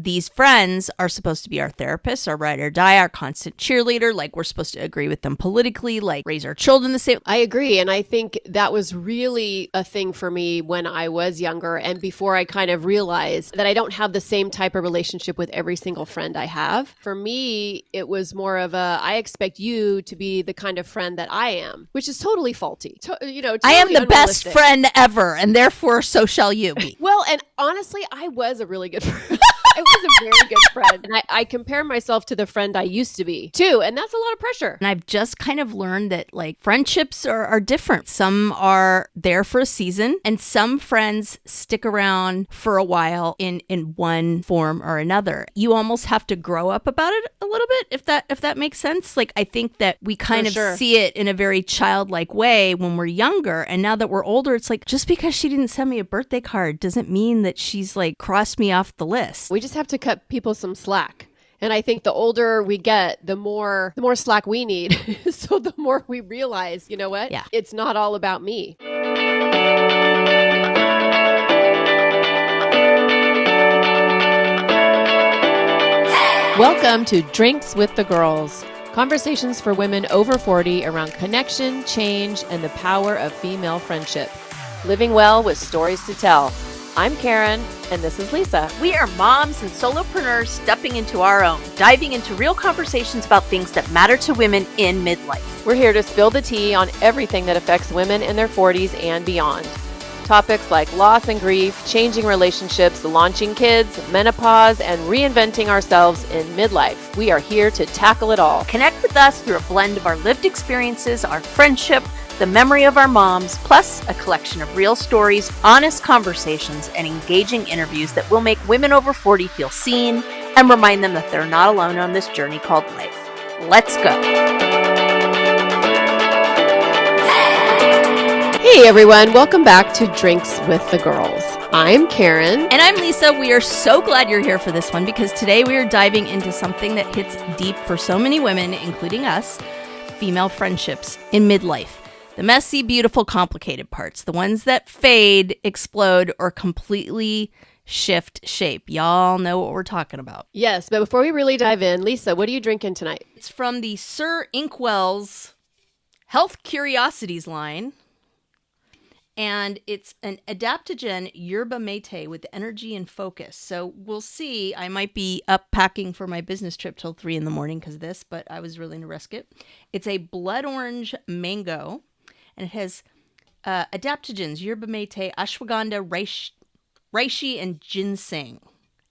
these friends are supposed to be our therapists, our ride or die, our constant cheerleader. Like we're supposed to agree with them politically, like raise our children the same. I agree. And I think that was really a thing for me when I was younger and before I kind of realized that I don't have the same type of relationship with every single friend I have. For me, it was more of I expect you to be the kind of friend that I am, which is totally faulty. Totally I am the best friend ever, and therefore so shall you be. Well, and honestly, I was a really good friend. I was a very good friend. And I compare myself to the friend I used to be too. And that's a lot of pressure. And I've just kind of learned that like friendships are different. Some are there for a season and some friends stick around for a while in one form or another. You almost have to grow up about it a little bit, if that makes sense. Like I think that we kind of see it in a very childlike way when we're younger. And now that we're older, it's like just because she didn't send me a birthday card doesn't mean that she's like crossed me off the list. We just have to cut people some slack. And I think the older we get, the more slack we need. So the more we realize, you know what? Yeah. It's not all about me. Welcome to Drinks with the Girls. Conversations for women over 40 around connection, change, and the power of female friendship. Living well with stories to tell. I'm Karen, and this is Lisa. We are moms and solopreneurs stepping into our own, diving into real conversations about things that matter to women in midlife. We're here to spill the tea on everything that affects women in their 40s and beyond. Topics like loss and grief, changing relationships, launching kids, menopause, and reinventing ourselves in midlife. We are here to tackle it all. Connect with us through a blend of our lived experiences, our friendship, the memory of our moms, plus a collection of real stories, honest conversations, and engaging interviews that will make women over 40 feel seen and remind them that they're not alone on this journey called life. Let's go. Hey everyone, welcome back to Drinks with the Girls. I'm Karen. And I'm Lisa. We are so glad you're here for this one because today we are diving into something that hits deep for so many women, including us, female friendships in midlife. The messy, beautiful, complicated parts. The ones that fade, explode, or completely shift shape. Y'all know what we're talking about. Yes, but before we really dive in, Lisa, what are you drinking tonight? It's from the Sir Inkwell's Health Curiosities line. And it's an adaptogen yerba mate with energy and focus. So we'll see. I might be up packing for my business trip till 3 a.m. because of this, but I was willing to risk it. It's a blood orange mango. And it has adaptogens, yerba mate, ashwagandha, reishi, and ginseng.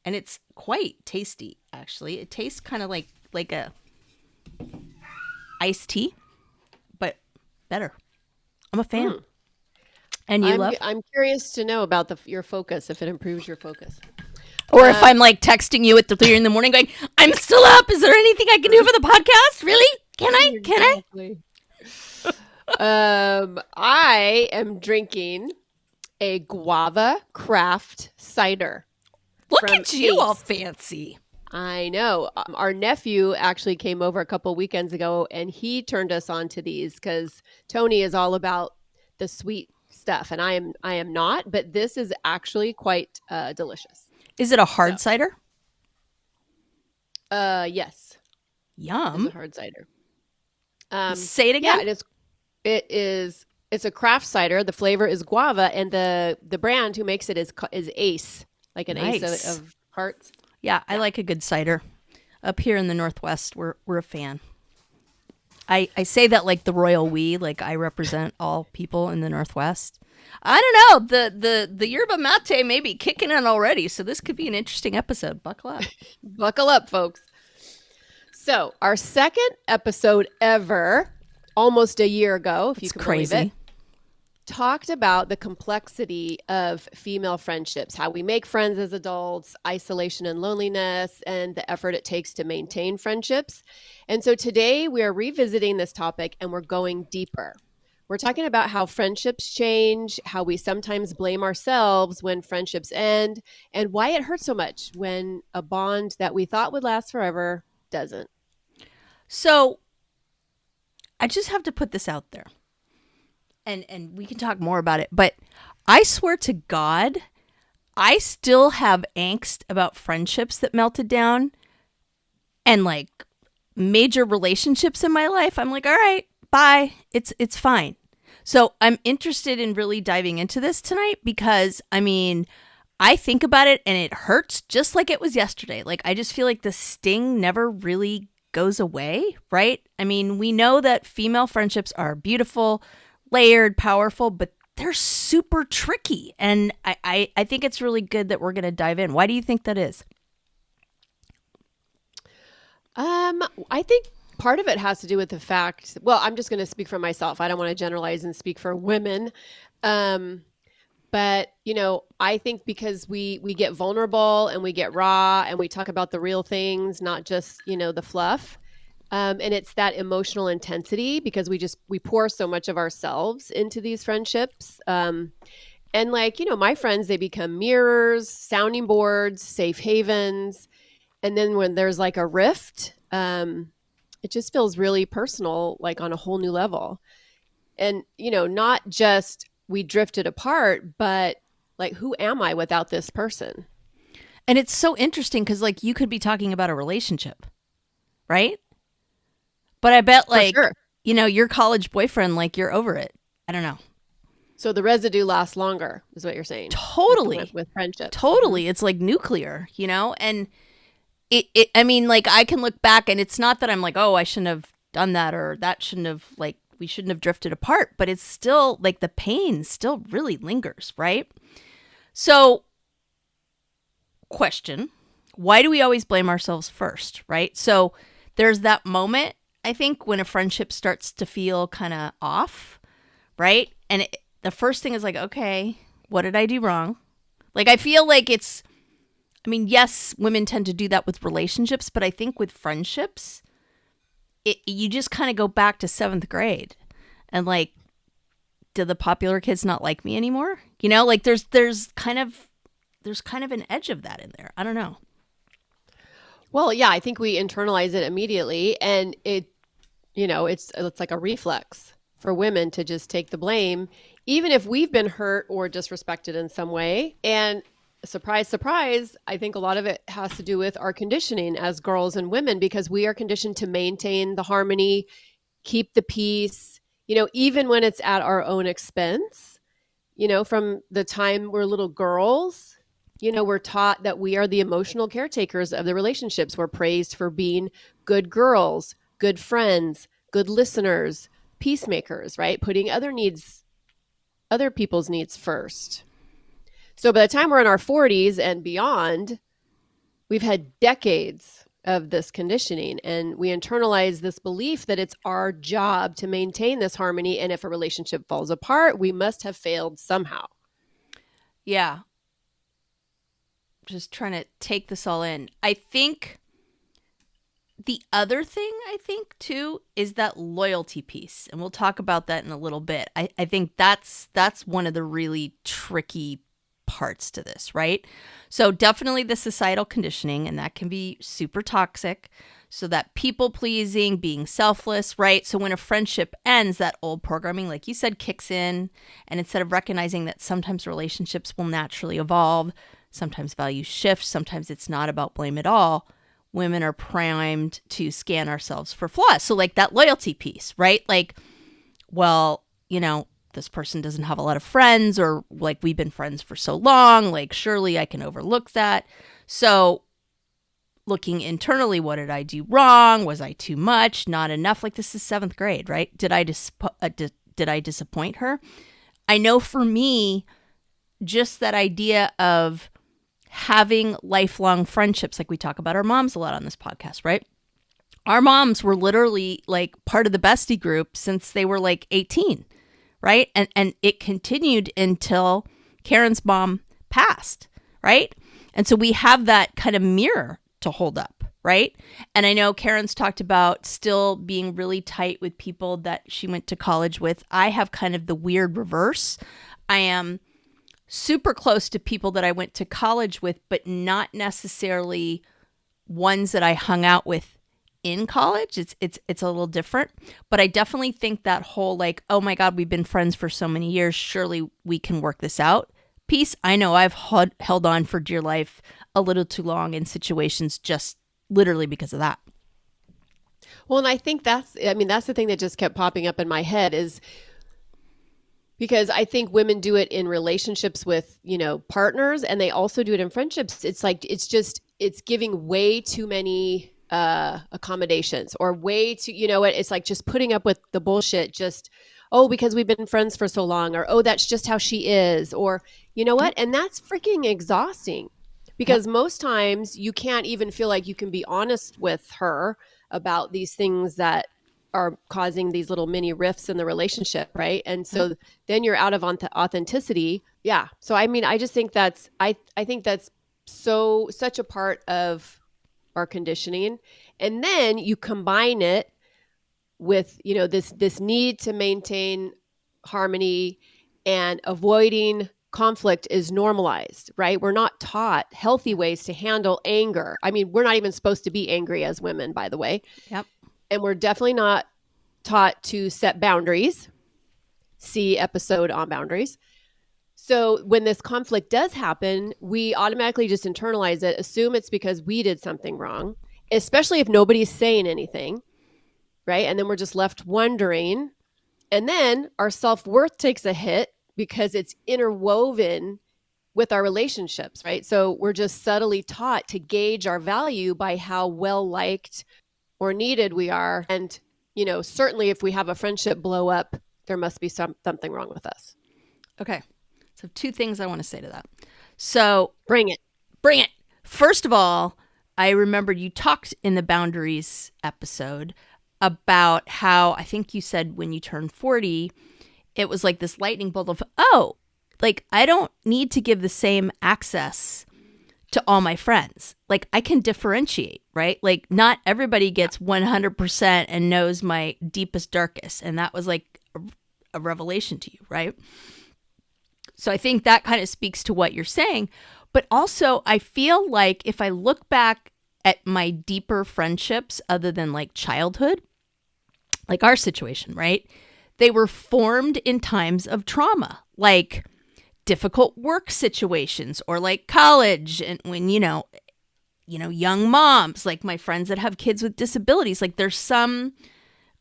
And it's quite tasty, actually. It tastes kind of like a iced tea, but better. I'm a fan. And you love? I'm curious to know about your focus, if it improves your focus. Or if I'm like texting you at 3 a.m. going, I'm still up. Is there anything I can do for the podcast? Really? Can I? I am drinking a guava craft cider. Look at you, all fancy. I know. Our nephew actually came over a couple weekends ago and he turned us on to these because Tony is all about the sweet stuff and I am not, but this is actually quite delicious. Is it a hard cider? Yes. Yum. It's a hard cider. Say it again. Yeah, it's a craft cider. The flavor is guava and the brand who makes it is Ace, like an nice. Ace of hearts. Yeah, I like a good cider. Up here in the Northwest, we're a fan. I say that like the royal we, like I represent all people in the Northwest. I don't know. The yerba mate may be kicking in already, so this could be an interesting episode. Buckle up. Buckle up, folks. So our second episode ever, almost a year ago, if you can believe it, talked about the complexity of female friendships, how we make friends as adults, isolation and loneliness, and the effort it takes to maintain friendships. And so today we are revisiting this topic and we're going deeper. We're talking about how friendships change, how we sometimes blame ourselves when friendships end, and why it hurts so much when a bond that we thought would last forever doesn't. So I just have to put this out there. And we can talk more about it, but I swear to God, I still have angst about friendships that melted down and like major relationships in my life. I'm like, all right, bye. It's fine. So I'm interested in really diving into this tonight because I mean, I think about it and it hurts just like it was yesterday. Like I just feel like the sting never really goes away, right? I mean, we know that female friendships are beautiful, layered, powerful, but they're super tricky. And I think it's really good that we're going to dive in. Why do you think that is? I think part of it has to do with the fact, well, I'm just going to speak for myself. I don't want to generalize and speak for women. But, I think because we get vulnerable and we get raw and we talk about the real things, not just, the fluff. And it's that emotional intensity because we pour so much of ourselves into these friendships. And my friends, they become mirrors, sounding boards, safe havens. And then when there's like a rift, it just feels really personal, like on a whole new level. And, not just we drifted apart, but like, who am I without this person? And it's so interesting because like you could be talking about a relationship, right? But I bet like, sure. Your college boyfriend, like you're over it. I don't know. So the residue lasts longer is what you're saying. Totally. With friendships. Totally. Mm-hmm. It's like nuclear, and I mean, like I can look back and it's not that I'm like, oh, I shouldn't have done that or that shouldn't have like, we shouldn't have drifted apart, but it's still like the pain still really lingers, right? So question, why do we always blame ourselves first, right? So there's that moment, I think, when a friendship starts to feel kind of off, right? And the first thing is like, okay, what did I do wrong? Like, I feel like I mean, yes, women tend to do that with relationships, but I think with friendships, you just kind of go back to 7th grade and like, do the popular kids not like me anymore? Like there's kind of an edge of that in there. I don't know. Well, yeah, I think we internalize it immediately, and it's like a reflex for women to just take the blame, even if we've been hurt or disrespected in some way. And surprise, surprise, I think a lot of it has to do with our conditioning as girls and women, because we are conditioned to maintain the harmony, keep the peace, even when it's at our own expense. From the time we're little girls, we're taught that we are the emotional caretakers of the relationships. We're praised for being good girls, good friends, good listeners, peacemakers, right? Putting other people's needs first. So by the time we're in our 40s and beyond, we've had decades of this conditioning, and we internalize this belief that it's our job to maintain this harmony. And if a relationship falls apart, we must have failed somehow. Yeah. Just trying to take this all in. I think the other thing too is that loyalty piece. And we'll talk about that in a little bit. I think that's one of the really tricky parts to this, right? So definitely the societal conditioning, and that can be super toxic. So that people pleasing, being selfless, right? So when a friendship ends, that old programming, like you said, kicks in. And instead of recognizing that sometimes relationships will naturally evolve, sometimes values shift, sometimes it's not about blame at all, women are primed to scan ourselves for flaws. So like that loyalty piece, right? Like, well, this person doesn't have a lot of friends, or like we've been friends for so long, like surely I can overlook that. So looking internally, what did I do wrong? Was I too much? Not enough? Like this is 7th grade, right? Did I disappoint her? I know for me, just that idea of having lifelong friendships, like we talk about our moms a lot on this podcast, right? Our moms were literally like part of the bestie group since they were like 18. Right. And it continued until Karen's mom passed. Right. And so we have that kind of mirror to hold up. Right. And I know Karen's talked about still being really tight with people that she went to college with. I have kind of the weird reverse. I am super close to people that I went to college with, but not necessarily ones that I hung out with in college. It's a little different, but I definitely think that whole like, oh my God, we've been friends for so many years, surely we can work this out, piece, I know I've held on for dear life a little too long in situations just literally because of that. Well, and I think that's the thing that just kept popping up in my head is because I think women do it in relationships with, partners, and they also do it in friendships. It's like, it's giving way too many accommodations, or way too, it's like just putting up with the bullshit, just, oh, because we've been friends for so long, or, oh, that's just how she is, or, you know what? Yep. And that's freaking exhausting, Yep. because most times you can't even feel like you can be honest with her about these things that are causing these little mini rifts in the relationship, right? And Yep. so then you're out of authenticity. Yeah. So I mean, I just think I think that's such a part of our conditioning. And then you combine it with, this need to maintain harmony, and avoiding conflict is normalized, right? We're not taught healthy ways to handle anger. I mean, we're not even supposed to be angry as women, by the way. Yep. And we're definitely not taught to set boundaries. See episode on boundaries. So when this conflict does happen, we automatically just internalize it, assume it's because we did something wrong, especially if nobody's saying anything, right? And then we're just left wondering. And then our self-worth takes a hit because it's interwoven with our relationships, right? So we're just subtly taught to gauge our value by how well liked or needed we are. And, certainly if we have a friendship blow up, there must be something wrong with us. Okay. So, two things I want to say to that. So, Bring it. bring it. First of all, I remember you talked in the boundaries episode about how, I think you said when you turned 40, it was like this lightning bolt of, oh, like I don't need to give the same access to all my friends. Like I can differentiate, right? Like not everybody gets 100% and knows my deepest, darkest. And that was like a revelation to you, right? So I think that kind of speaks to what you're saying. But also, I feel like if I look back at my deeper friendships, other than like childhood, like our situation, right? They were formed in times of trauma, like difficult work situations or like college, and when young moms, like my friends that have kids with disabilities, like there's some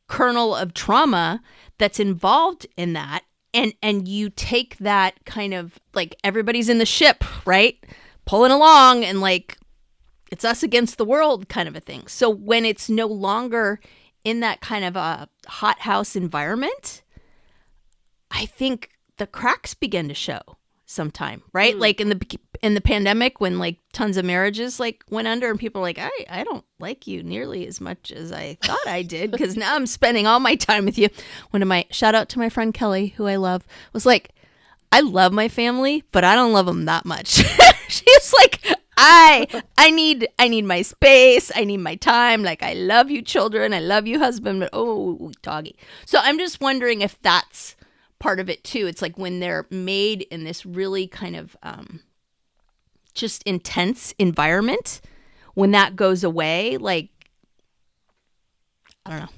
kernel of trauma that's involved in that. And you take that kind of like everybody's in the ship, right? Pulling along, and like it's us against the world kind of a thing. So when it's no longer in that kind of a hothouse environment, I think the cracks begin to show sometime, right? Like in the pandemic, when like tons of marriages like went under, and people are like, I don't like you nearly as much as I thought I did, because now I'm spending all my time with you. Shout out to my friend Kelly, who I love, was like, I love my family, but I don't love them that much. She's like, I need my space. I need my time. Like, I love you, children. I love you, husband. But oh, doggy. So I'm just wondering if that's part of it too. It's like when they're made in this really kind of just intense environment, when that goes away, like, I don't know.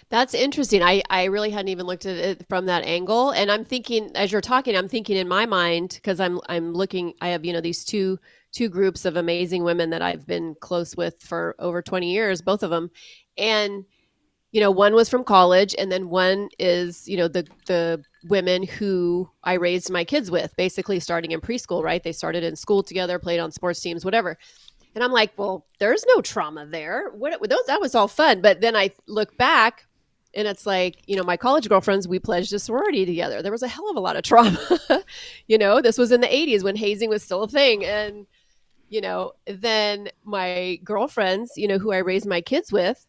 That's interesting. I really hadn't even looked at it from that angle. And I'm thinking, as you're talking, I'm thinking in my mind, because I'm looking, I have, these two groups of amazing women that I've been close with for over 20 years, both of them. And, one was from college, and then one is, the women who I raised my kids with, basically starting in preschool, right? They started in school together, played on sports teams, whatever. And I'm like, well, there's no trauma there. That was all fun. But then I look back, and it's like, my college girlfriends, we pledged a sorority together. There was a hell of a lot of trauma. This was in the 80s when hazing was still a thing. And, then my girlfriends, who I raised my kids with,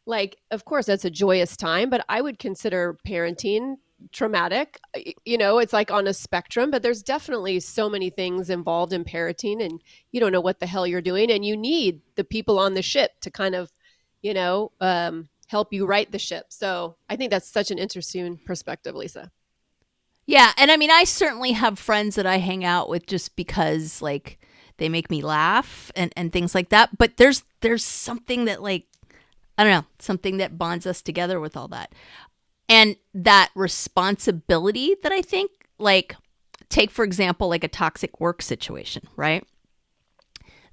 like, of course, that's a joyous time, but I would consider parenting traumatic. It's like on a spectrum, but there's definitely so many things involved in parenting, and you don't know what the hell you're doing. And you need the people on the ship to kind of, help you right the ship. So I think that's such an interesting perspective, Lisa. Yeah. And I mean, I certainly have friends that I hang out with just because like they make me laugh and things like that. But there's something that, like, I don't know, something that bonds us together with all that. And that responsibility that I think, like, take, for example, like a toxic work situation, right?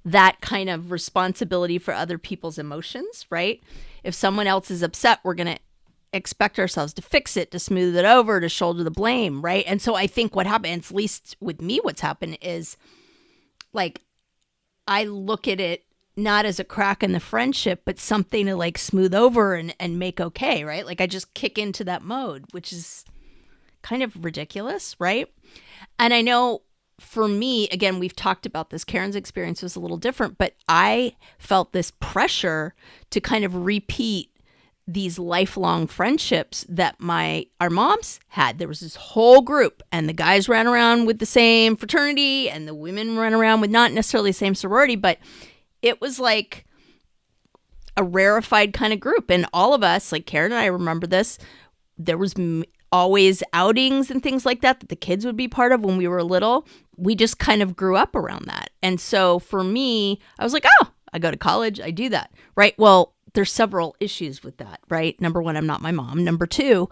That kind of responsibility for other people's emotions, right? If someone else is upset, we're going to expect ourselves to fix it, to smooth it over, to shoulder the blame, right? And so I think what happens, at least with me, what's happened is like I look at it not as a crack in the friendship, but something to like smooth over and make okay, right? Like I just kick into that mode, which is kind of ridiculous, right? And I know for me, again, we've talked about this. Karen's experience was a little different, but I felt this pressure to kind of repeat these lifelong friendships that our moms had. There was this whole group, and the guys ran around with the same fraternity, and the women ran around with not necessarily the same sorority, but it was like a rarefied kind of group. And all of us, like Karen and I remember this, there was always outings and things like that the kids would be part of when we were little. We just kind of grew up around that. And so for me, I was like, oh, I go to college, I do that, right? Well, there's several issues with that, right? Number one, I'm not my mom. Number two,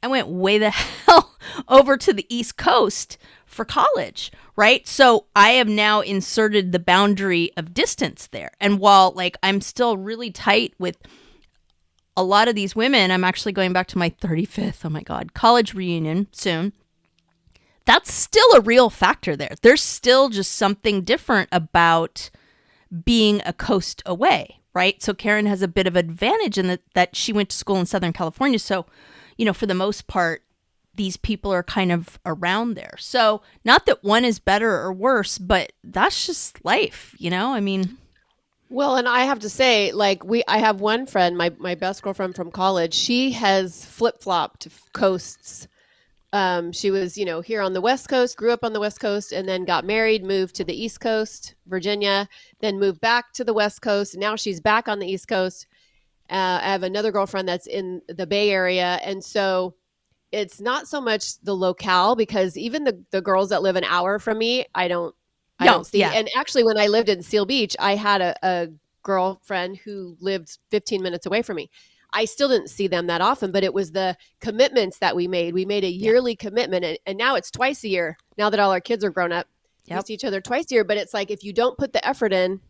I went way the hell over to the East Coast for college, right? So I have now inserted the boundary of distance there. And while like I'm still really tight with a lot of these women, I'm actually going back to my 35th, oh my God, college reunion soon. That's still a real factor there. There's still just something different about being a coast away, right? So Karen has a bit of advantage in that she went to school in Southern California. So, you know, for the most part, these people are kind of around there. So not that one is better or worse, but that's just life, you know? I mean... Well, and I have to say, like I have one friend, my best girlfriend from college. She has flip-flopped coasts. She was, you know, here on the West Coast, grew up on the West Coast, and then got married, moved to the East Coast, Virginia, then moved back to the West Coast. Now she's back on the East Coast. I have another girlfriend that's in the Bay Area, and so it's not so much the locale, because even the girls that live an hour from me, I don't see. Yeah. And actually, when I lived in Seal Beach, I had a girlfriend who lived 15 minutes away from me. I still didn't see them that often, but it was the commitments that we made. We made a yearly commitment, and now it's twice a year. Now that all our kids are grown up, we see each other twice a year. But it's like, if you don't put the effort in,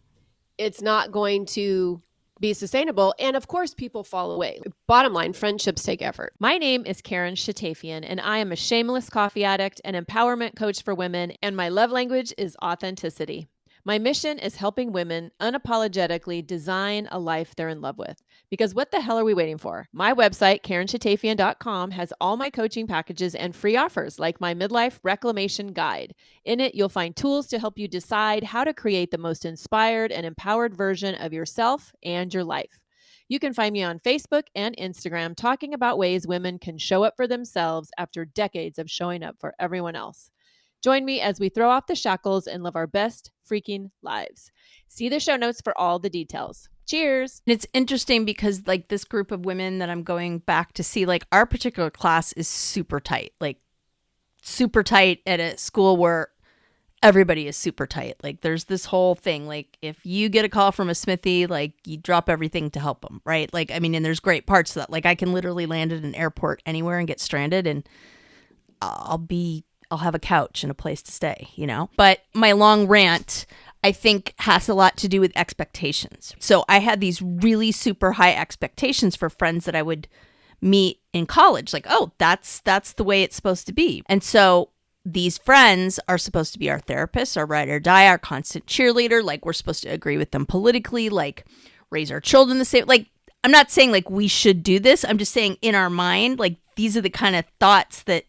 it's not going to be sustainable. And of course, people fall away. Bottom line, friendships take effort. My name is Karen Shatafian, and I am a shameless coffee addict and empowerment coach for women, and my love language is authenticity. My mission is helping women unapologetically design a life they're in love with. Because what the hell are we waiting for? My website, KarenShatafian.com, has all my coaching packages and free offers, like my Midlife Reclamation Guide. In it, you'll find tools to help you decide how to create the most inspired and empowered version of yourself and your life. You can find me on Facebook and Instagram talking about ways women can show up for themselves after decades of showing up for everyone else. Join me as we throw off the shackles and live our best freaking lives. See the show notes for all the details. Cheers. It's interesting because like this group of women that I'm going back to see, like our particular class is super tight, like super tight at a school where everybody is super tight. Like there's this whole thing, like if you get a call from a smithy, like you drop everything to help them, right? Like, I mean, and there's great parts to that. Like I can literally land at an airport anywhere and get stranded, and I'll have a couch and a place to stay, you know? But my long rant, I think, has a lot to do with expectations. So I had these really super high expectations for friends that I would meet in college. Like, oh, that's the way it's supposed to be. And so these friends are supposed to be our therapists, our ride or die, our constant cheerleader. Like we're supposed to agree with them politically, like raise our children the same. Like, I'm not saying like we should do this. I'm just saying in our mind, like these are the kind of thoughts that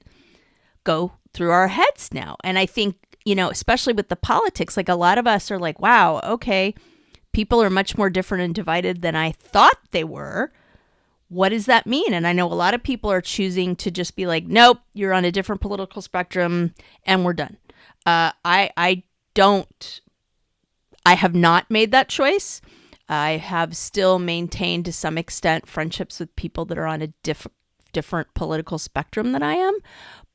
go through our heads now. And I think, you know, especially with the politics, like a lot of us are like, wow, okay, people are much more different and divided than I thought they were. What does that mean? And I know a lot of people are choosing to just be like, nope, you're on a different political spectrum and we're done. I have not made that choice. I have still maintained to some extent friendships with people that are on a different political spectrum than I am.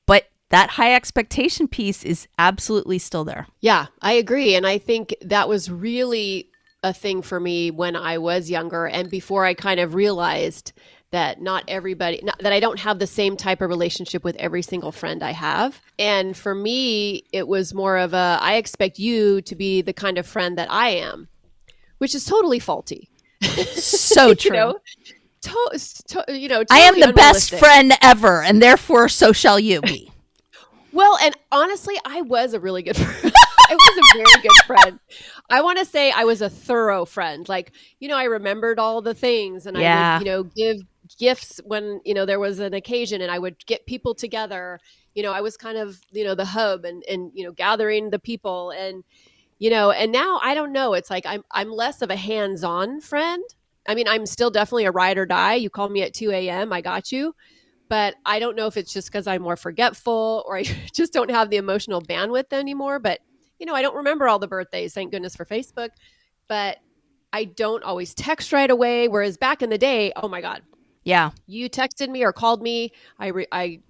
But that high expectation piece is absolutely still there. Yeah, I agree. And I think that was really a thing for me when I was younger and before I kind of realized that that I don't have the same type of relationship with every single friend I have. And for me, it was more of I expect you to be the kind of friend that I am, which is totally faulty. So true. Totally I am the best unrealistic. friend ever, and therefore so shall you be. Well, and honestly, I was a really good friend. I was a very good friend. I want to say I was a thorough friend. Like, I remembered all the things, and I would, give gifts when, there was an occasion, and I would get people together. I was kind of, the hub and gathering the people, and, and now I don't know. It's like I'm less of a hands-on friend. I mean, I'm still definitely a ride or die. You call me at 2 a.m., I got you. But I don't know if it's just because I'm more forgetful or I just don't have the emotional bandwidth anymore. But, I don't remember all the birthdays, thank goodness for Facebook. But I don't always text right away. Whereas back in the day, oh my God. Yeah. You texted me or called me. I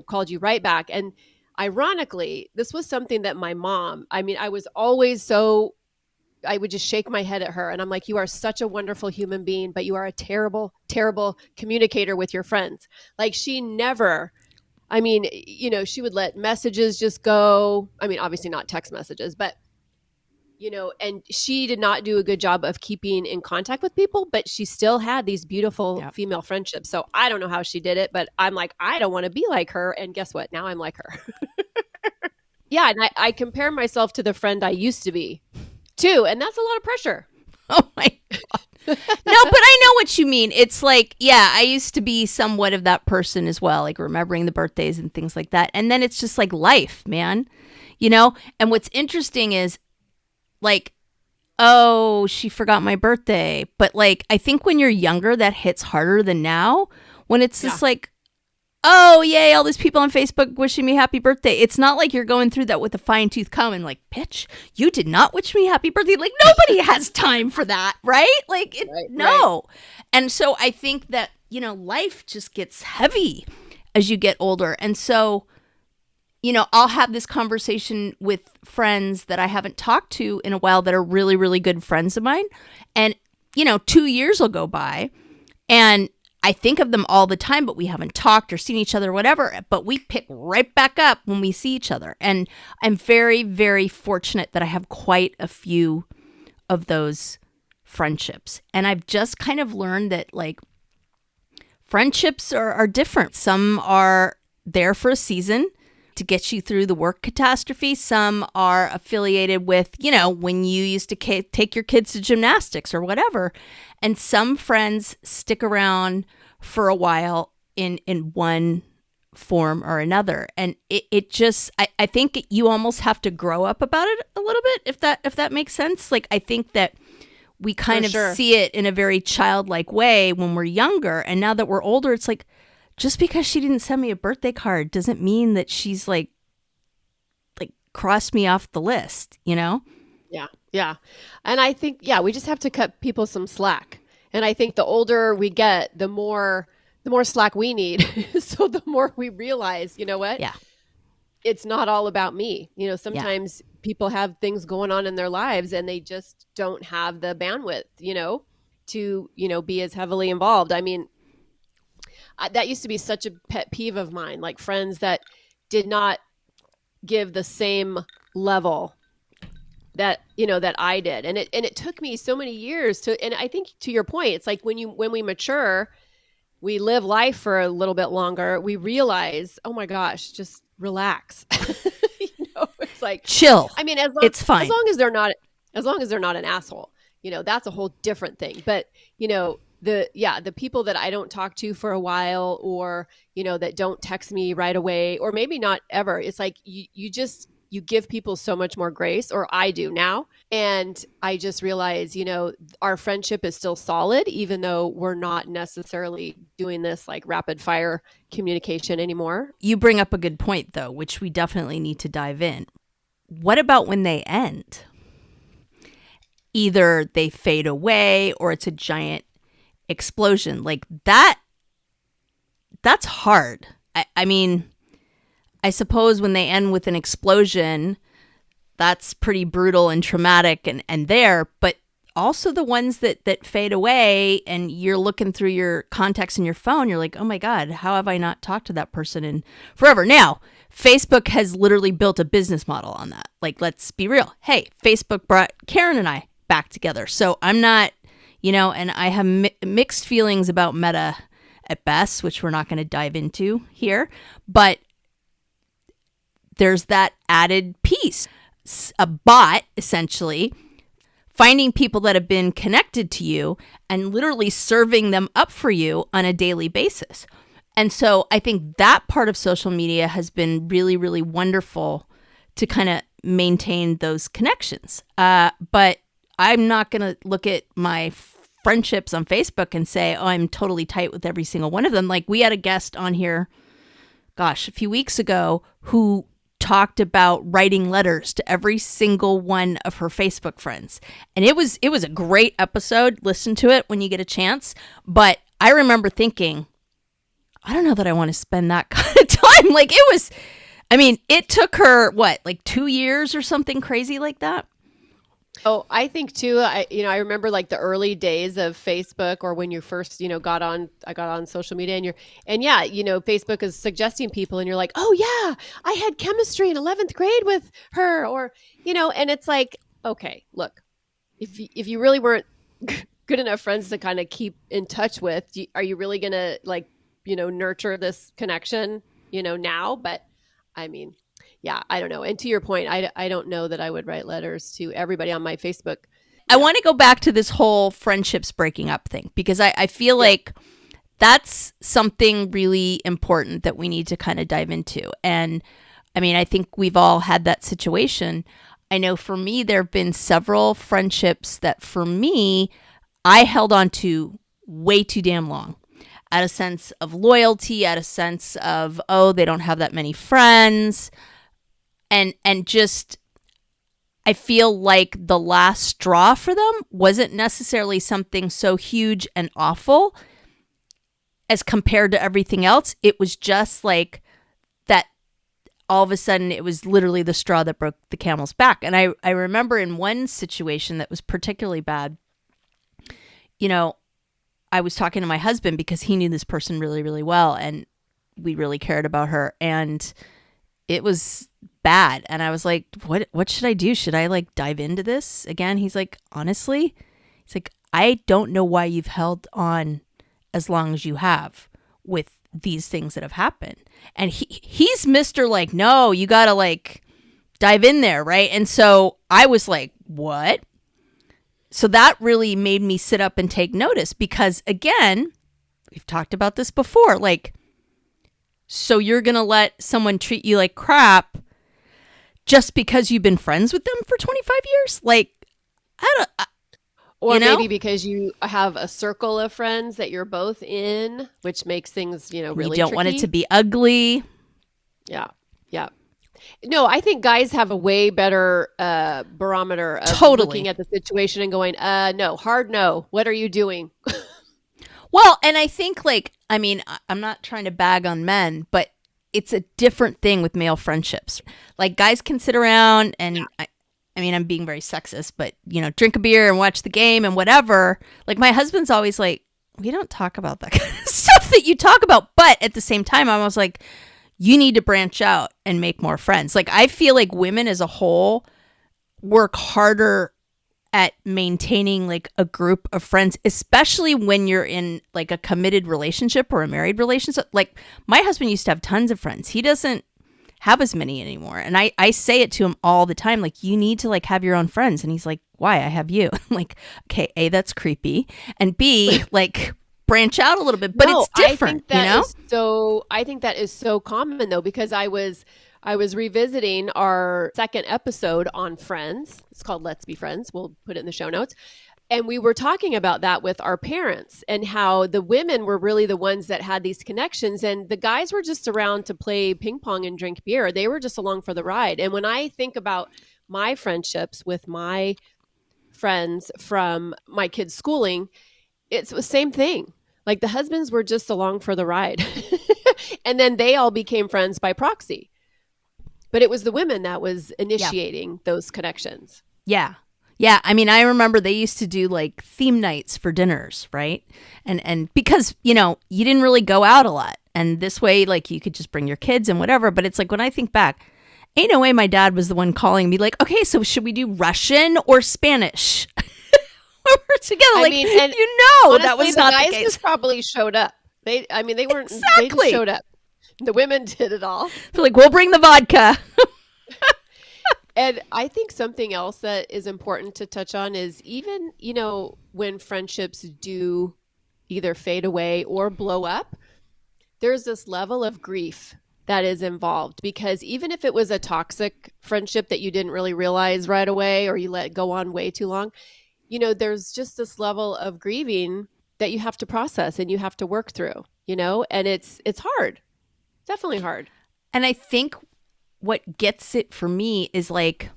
called you right back. And ironically, this was something that my mom, I was always I would just shake my head at her. And I'm like, you are such a wonderful human being, but you are a terrible, terrible communicator with your friends. Like she never, she would let messages just go. I mean, obviously not text messages, but, and she did not do a good job of keeping in contact with people, but she still had these beautiful female friendships. So I don't know how she did it, but I'm like, I don't want to be like her. And guess what? Now I'm like her. Yeah. And I compare myself to the friend I used to be. Too, and that's a lot of pressure. Oh my God. No, but I know what you mean. It's like, yeah, I used to be somewhat of that person as well, like remembering the birthdays and things like that. And then it's just like life, man. And what's interesting is like, oh, she forgot my birthday. But like, I think when you're younger, that hits harder than now. When it's just like, oh, yay, all these people on Facebook wishing me happy birthday. It's not like you're going through that with a fine tooth comb and like, bitch, you did not wish me happy birthday. Like, nobody has time for that, right? Like, no. Right. And so I think that, life just gets heavy as you get older. And so, I'll have this conversation with friends that I haven't talked to in a while that are really, really good friends of mine. And, 2 years will go by and I think of them all the time, but we haven't talked or seen each other or whatever, but we pick right back up when we see each other. And I'm very, very fortunate that I have quite a few of those friendships. And I've just kind of learned that like friendships are different. Some are there for a season to get you through the work catastrophe. Some are affiliated with, when you used to take your kids to gymnastics or whatever. And some friends stick around for a while in one form or another. And it just, I think you almost have to grow up about it a little bit, if that makes sense. Like, I think that we kind of see it in a very childlike way when we're younger. And now that we're older, it's like, just because she didn't send me a birthday card doesn't mean that she's like crossed me off the list, Yeah. Yeah. And I think, we just have to cut people some slack. And I think the older we get, the more slack we need. So the more we realize, you know what? Yeah. It's not all about me. Sometimes people have things going on in their lives and they just don't have the bandwidth, to, be as heavily involved. I mean, that used to be such a pet peeve of mine, like friends that did not give the same level that, that I did. And it took me so many years and I think to your point, it's like when we mature, we live life for a little bit longer, we realize, oh my gosh, just relax. It's like chill. I mean, it's fine. As long as they're not an asshole, that's a whole different thing. But, the people that I don't talk to for a while or, that don't text me right away, or maybe not ever, it's like you give people so much more grace, or I do now. And I just realize, our friendship is still solid, even though we're not necessarily doing this like rapid fire communication anymore. You bring up a good point though, which we definitely need to dive in. What about when they end? Either they fade away or it's a giant explosion. Like that's hard. I mean, I suppose when they end with an explosion, that's pretty brutal and traumatic and there, but also the ones that fade away, and you're looking through your contacts in your phone. You're like, oh my God, how have I not talked to that person in forever? Now, Facebook has literally built a business model on that. Like, let's be real. Hey, Facebook brought Karen and I back together. So I'm not, and I have mixed feelings about Meta at best, which we're not going to dive into here. But there's that added piece. A bot, essentially, finding people that have been connected to you and literally serving them up for you on a daily basis. And so I think that part of social media has been really, really wonderful to kind of maintain those connections. But I'm not going to look at my friendships on Facebook and say, oh, I'm totally tight with every single one of them. Like, we had a guest on here, a few weeks ago who talked about writing letters to every single one of her Facebook friends. And it was a great episode. Listen to it when you get a chance. But I remember thinking, I don't know that I want to spend that kind of time. Like, it took her, 2 years or something crazy like that? Oh, I think too, I remember like the early days of Facebook, or when you first, I got on social media, and Facebook is suggesting people, and you're like, oh yeah, I had chemistry in 11th grade with her, or, and it's like, okay, look, if you really weren't good enough friends to kind of keep in touch with, are you really going to nurture this connection, now? But yeah, I don't know. And to your point, I don't know that I would write letters to everybody on my Facebook. I want to go back to this whole friendships breaking up thing, because I feel like that's something really important that we need to kind of dive into. And I think we've all had that situation. I know for me, there have been several friendships that for me, I held on to way too damn long, out of sense of loyalty, out of sense of, oh, they don't have that many friends. And just, I feel like the last straw for them wasn't necessarily something so huge and awful as compared to everything else. It was just like that all of a sudden it was literally the straw that broke the camel's back. And I remember in one situation that was particularly bad, I was talking to my husband because he knew this person really, really well, and we really cared about her. And it was bad. And I was like, what should I do? Should I dive into this again? He's like, honestly, I don't know why you've held on as long as you have with these things that have happened. And he's Mr. No, you gotta dive in there, right? And so I was like, what? So that really made me sit up and take notice, because again, we've talked about this before, so you're going to let someone treat you like crap just because you've been friends with them for 25 years? Or maybe because you have a circle of friends that you're both in, which makes things, really You don't tricky. want it to be ugly. Yeah. Yeah. No, I think guys have a way better barometer of looking at the situation and going, no, hard no. What are you doing? Well, and I think I'm not trying to bag on men, but it's a different thing with male friendships. Guys can sit around and I'm being very sexist, but drink a beer and watch the game and whatever. My husband's always like, we don't talk about that kind of stuff that you talk about. But at the same time, I was like, you need to branch out and make more friends. I feel like women as a whole work harder at maintaining a group of friends, especially when you're in a committed relationship or a married relationship. My husband used to have tons of friends. He doesn't have as many anymore. And I say it to him all the time, you need to have your own friends. And he's like, why? I have you. I'm like, okay, A, that's creepy. And B, branch out a little bit, but it's different, I think that is so common though, because I was revisiting our second episode on Friends. It's called Let's Be Friends. We'll put it in the show notes. And we were talking about that with our parents, and how the women were really the ones that had these connections, and the guys were just around to play ping pong and drink beer. They were just along for the ride. And when I think about my friendships with my friends from my kids' schooling, it's the same thing. The husbands were just along for the ride. And then they all became friends by proxy. But it was the women that was initiating those connections. Yeah. Yeah, I mean, I remember they used to do like theme nights for dinners, right? And because, you know, you didn't really go out a lot. And this way, like, you could just bring your kids and whatever. But it's like, when I think back, ain't no way my dad was the one calling me like, okay, so should we do Russian or Spanish? We're together. I Like, mean, and you know, honestly, that was the not guys the case. just probably showed up. They weren't, they Exactly. just showed up. The women did it all. So like, we'll bring the vodka. And I think something else that is important to touch on is even, you know, when friendships do either fade away or blow up, there's this level of grief that is involved, because even if it was a toxic friendship that you didn't really realize right away, or you let it go on way too long, you know, there's just this level of grieving that you have to process and you have to work through, you know, and it's hard. Definitely hard. And I think what gets it for me is like,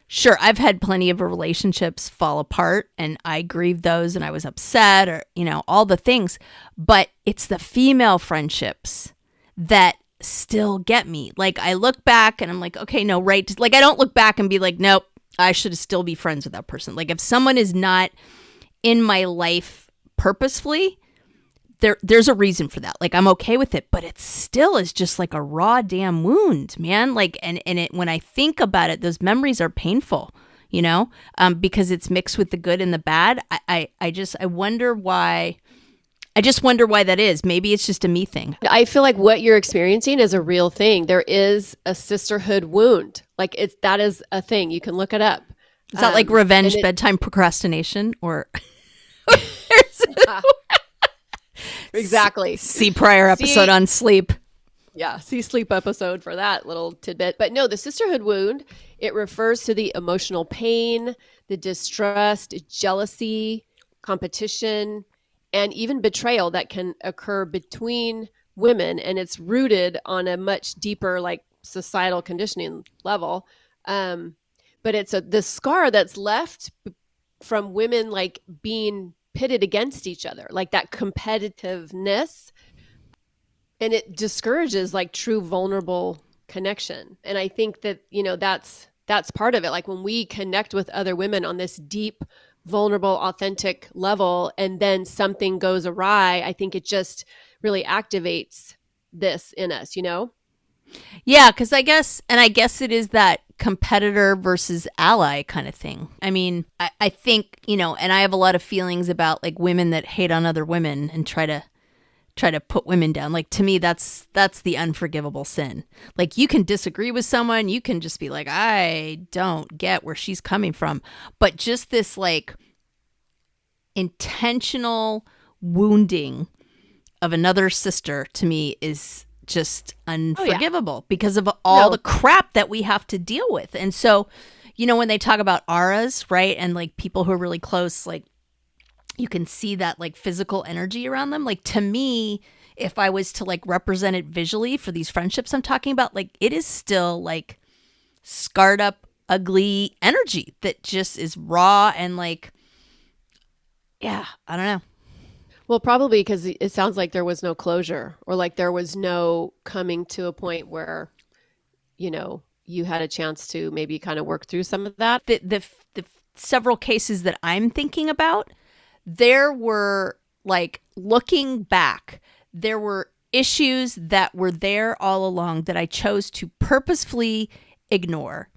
sure, I've had plenty of relationships fall apart and I grieved those and I was upset, or, you know, all the things. But it's the female friendships that still get me. Like, I look back and I'm like, okay, no, right. Like, I don't look back and be like, nope, I should still be friends with that person. Like, if someone is not in my life purposefully, there's a reason for that. Like, I'm okay with it, but it still is just like a raw damn wound, man. Like, and it, when I think about it, those memories are painful, you know, because it's mixed with the good and the bad. I wonder why. I just wonder why that is. Maybe it's just a me thing. I feel like what you're experiencing is a real thing. There is a sisterhood wound. Like, that is a thing. You can look it up. Is that like revenge bedtime procrastination, or exactly. See prior episode on sleep. Yeah, see sleep episode for that little tidbit. But no, the sisterhood wound, it refers to the emotional pain, the distrust, jealousy, competition, and even betrayal that can occur between women. And it's rooted on a much deeper, like, societal conditioning level. But it's the scar that's left from women, like, being pitted against each other, like that competitiveness, and it discourages like true vulnerable connection. And I think that, you know, that's part of it. Like, when we connect with other women on this deep, vulnerable, authentic level, and then something goes awry, I think it just really activates this in us, you know? Yeah, because I guess it is that competitor versus ally kind of thing. I mean, I think, you know, and I have a lot of feelings about like women that hate on other women and try to put women down. Like, to me, that's the unforgivable sin. Like, you can disagree with someone, you can just be like, I don't get where she's coming from. But just this like intentional wounding of another sister, to me, is just unforgivable because of all the crap that we have to deal with. And so, you know, when they talk about auras, right, and like people who are really close, like, you can see that like physical energy around them. Like, to me, if I was to like represent it visually for these friendships I'm talking about, like, it is still like scarred up, ugly energy that just is raw and like, yeah, I don't know. Well, probably because it sounds like there was no closure, or like there was no coming to a point where, you know, you had a chance to maybe kind of work through some of that. The several cases that I'm thinking about, there were, like, looking back, there were issues that were there all along that I chose to purposefully ignore,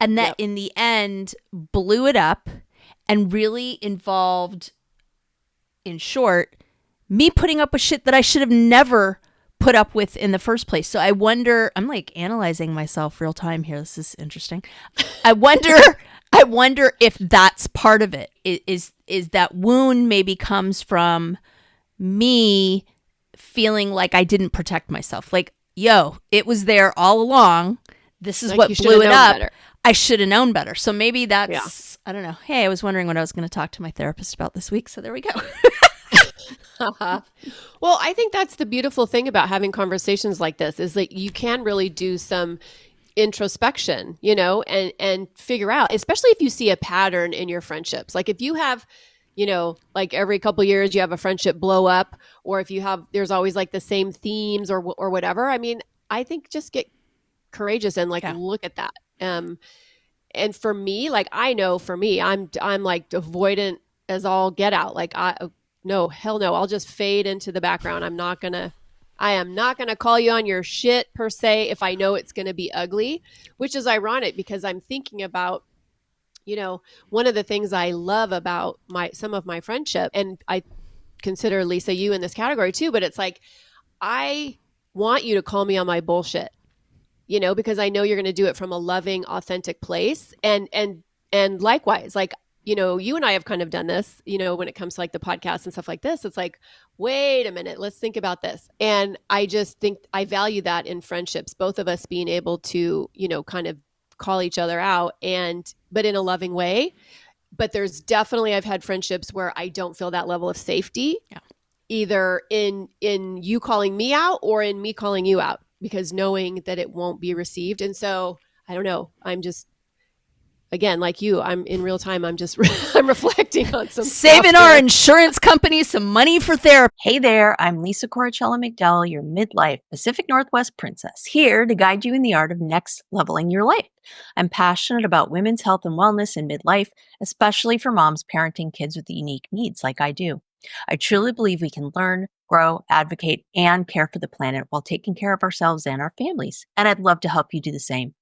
and that in the end blew it up and really involved, in short, me putting up with shit that I should have never put up with in the first place. So I wonder, I'm like analyzing myself real time here. This is interesting. I wonder if that's part of it. Is that wound maybe comes from me feeling like I didn't protect myself. Like, yo, it was there all along. This is like what blew it up. Better. I should have known better. So maybe that's, I don't know. Hey, I was wondering what I was going to talk to my therapist about this week. So there we go. Well, I think that's the beautiful thing about having conversations like this, is that you can really do some introspection, you know, and figure out, especially if you see a pattern in your friendships. Like, if you have, you know, like every couple of years you have a friendship blow up, or if you have, there's always like the same themes or whatever. I mean, I think just get courageous and like look at that. And for me, like, I know for me, I'm like avoidant as all get out. Like, no, hell no. I'll just fade into the background. I am not going to call you on your shit per se if I know it's going to be ugly, which is ironic because I'm thinking about, one of the things I love about some of my friendship, and I consider, Lisa, you in this category too, but it's like, I want you to call me on my bullshit, because I know you're going to do it from a loving, authentic place. And likewise, like, you and I have kind of done this, when it comes to like the podcast and stuff like this. It's like, wait a minute, let's think about this. And I just think I value that in friendships, both of us being able to, kind of call each other out, but in a loving way. But there's definitely, I've had friendships where I don't feel that level of safety, either in you calling me out or in me calling you out, because knowing that it won't be received. And so I don't know, I'm just, again, like you, I'm in real time. I'm just, I'm reflecting on some saving our insurance company some money for therapy. Hey there, I'm Lisa Corachella McDowell, your midlife Pacific Northwest princess, here to guide you in the art of next leveling your life. I'm passionate about women's health and wellness in midlife, especially for moms parenting kids with unique needs like I do. I truly believe we can learn, grow, advocate, and care for the planet while taking care of ourselves and our families. And I'd love to help you do the same.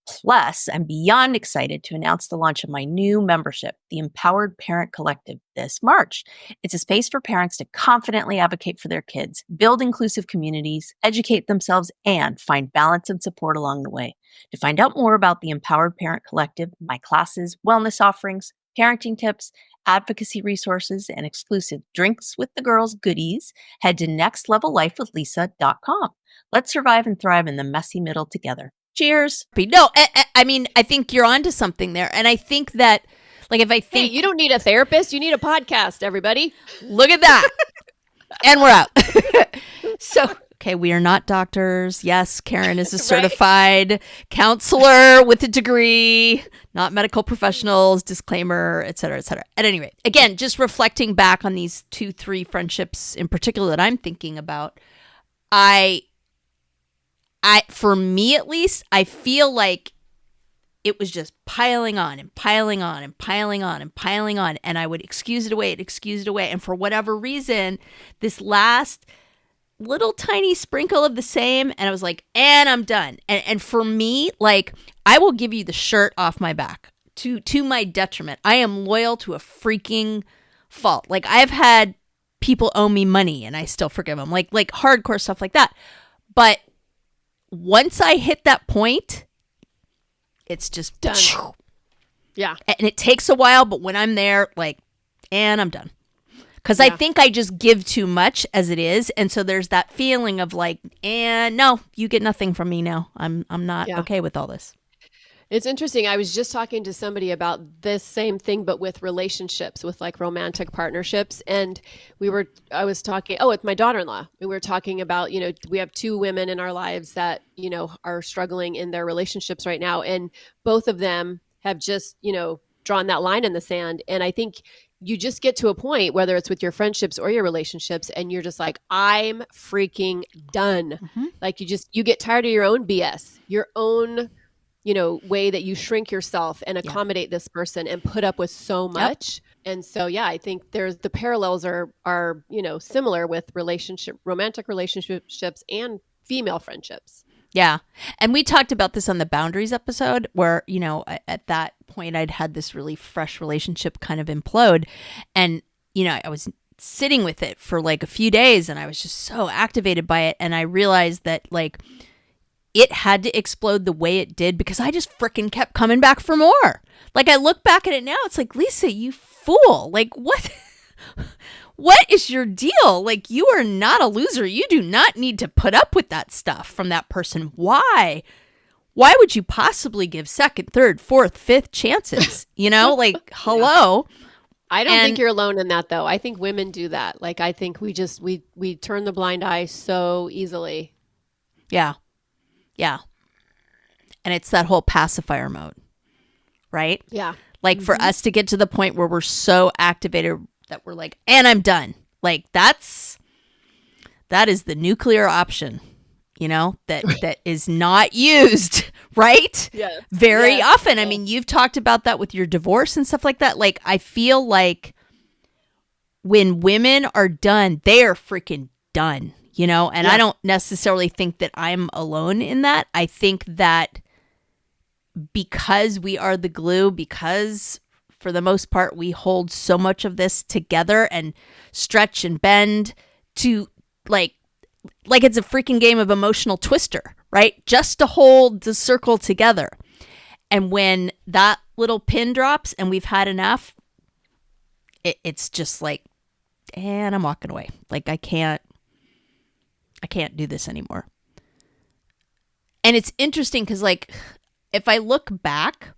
Plus, I'm beyond excited to announce the launch of my new membership, the Empowered Parent Collective, this March. It's a space for parents to confidently advocate for their kids, build inclusive communities, educate themselves, and find balance and support along the way. To find out more about the Empowered Parent Collective, my classes, wellness offerings, parenting tips, advocacy resources, and exclusive Drinks with the Girls goodies, head to nextlevellifewithlisa.com. Let's survive and thrive in the messy middle together. Cheers. No, I mean, I think you're onto something there. And I think that, like, if I think... Hey, you don't need a therapist. You need a podcast, everybody. Look at that. And we're out. So, okay, we are not doctors. Yes, Karen is a certified counselor with a degree, not medical professionals, disclaimer, et cetera, et cetera. At any rate, again, just reflecting back on these 2-3 friendships in particular that I'm thinking about, for me at least, I feel like it was just piling on and piling on and piling on and piling on. And I would excuse it away. And for whatever reason, this last little tiny sprinkle of the same, and I was like, and I'm done. And for me, like, I will give you the shirt off my back to my detriment. I am loyal to a freaking fault. Like, I've had people owe me money and I still forgive them, like hardcore stuff like that. But once I hit that point, it's just done. Yeah. And it takes a while, but when I'm there, like, and I'm done. Because I think I just give too much as it is. And so there's that feeling of like, and no, you get nothing from me now. I'm not okay with all this. It's interesting. I was just talking to somebody about this same thing, but with relationships, with like romantic partnerships. And I was talking, with my daughter-in-law. We were talking about, we have 2 women in our lives that, are struggling in their relationships right now. And both of them have just, drawn that line in the sand. And I think you just get to a point, whether it's with your friendships or your relationships, and you're just like, I'm freaking done. Mm-hmm. Like you get tired of your own BS, your own way that you shrink yourself and accommodate this person and put up with so much. Yep. And so, I think the parallels are, similar with romantic relationships and female friendships. Yeah. And we talked about this on the boundaries episode where, at that point I'd had this really fresh relationship kind of implode. And, I was sitting with it for like a few days and I was just so activated by it. And I realized that like, it had to explode the way it did because I just freaking kept coming back for more. Like, I look back at it now, it's like, Lisa, you fool. Like, what? What is your deal? Like, you are not a loser. You do not need to put up with that stuff from that person. Why? Why would you possibly give second, third, fourth, fifth chances? Like, hello. I don't think you're alone in that, though. I think women do that. Like, I think we turn the blind eye so easily. Yeah. Yeah. And it's that whole pacifier mode, right? Yeah. Like for us to get to the point where we're so activated that we're like, and I'm done. Like that is the nuclear option. that is not used, right? Yes. Very often. Yes. I mean, you've talked about that with your divorce and stuff like that. Like, I feel like when women are done, they are freaking done, and I don't necessarily think that I'm alone in that. I think that because we are the glue, because for the most part, we hold so much of this together and stretch and bend to like it's a freaking game of emotional twister, right? Just to hold the circle together. And when that little pin drops and we've had enough, it's just like, and I'm walking away. Like, I can't do this anymore. And it's interesting because, like, if I look back,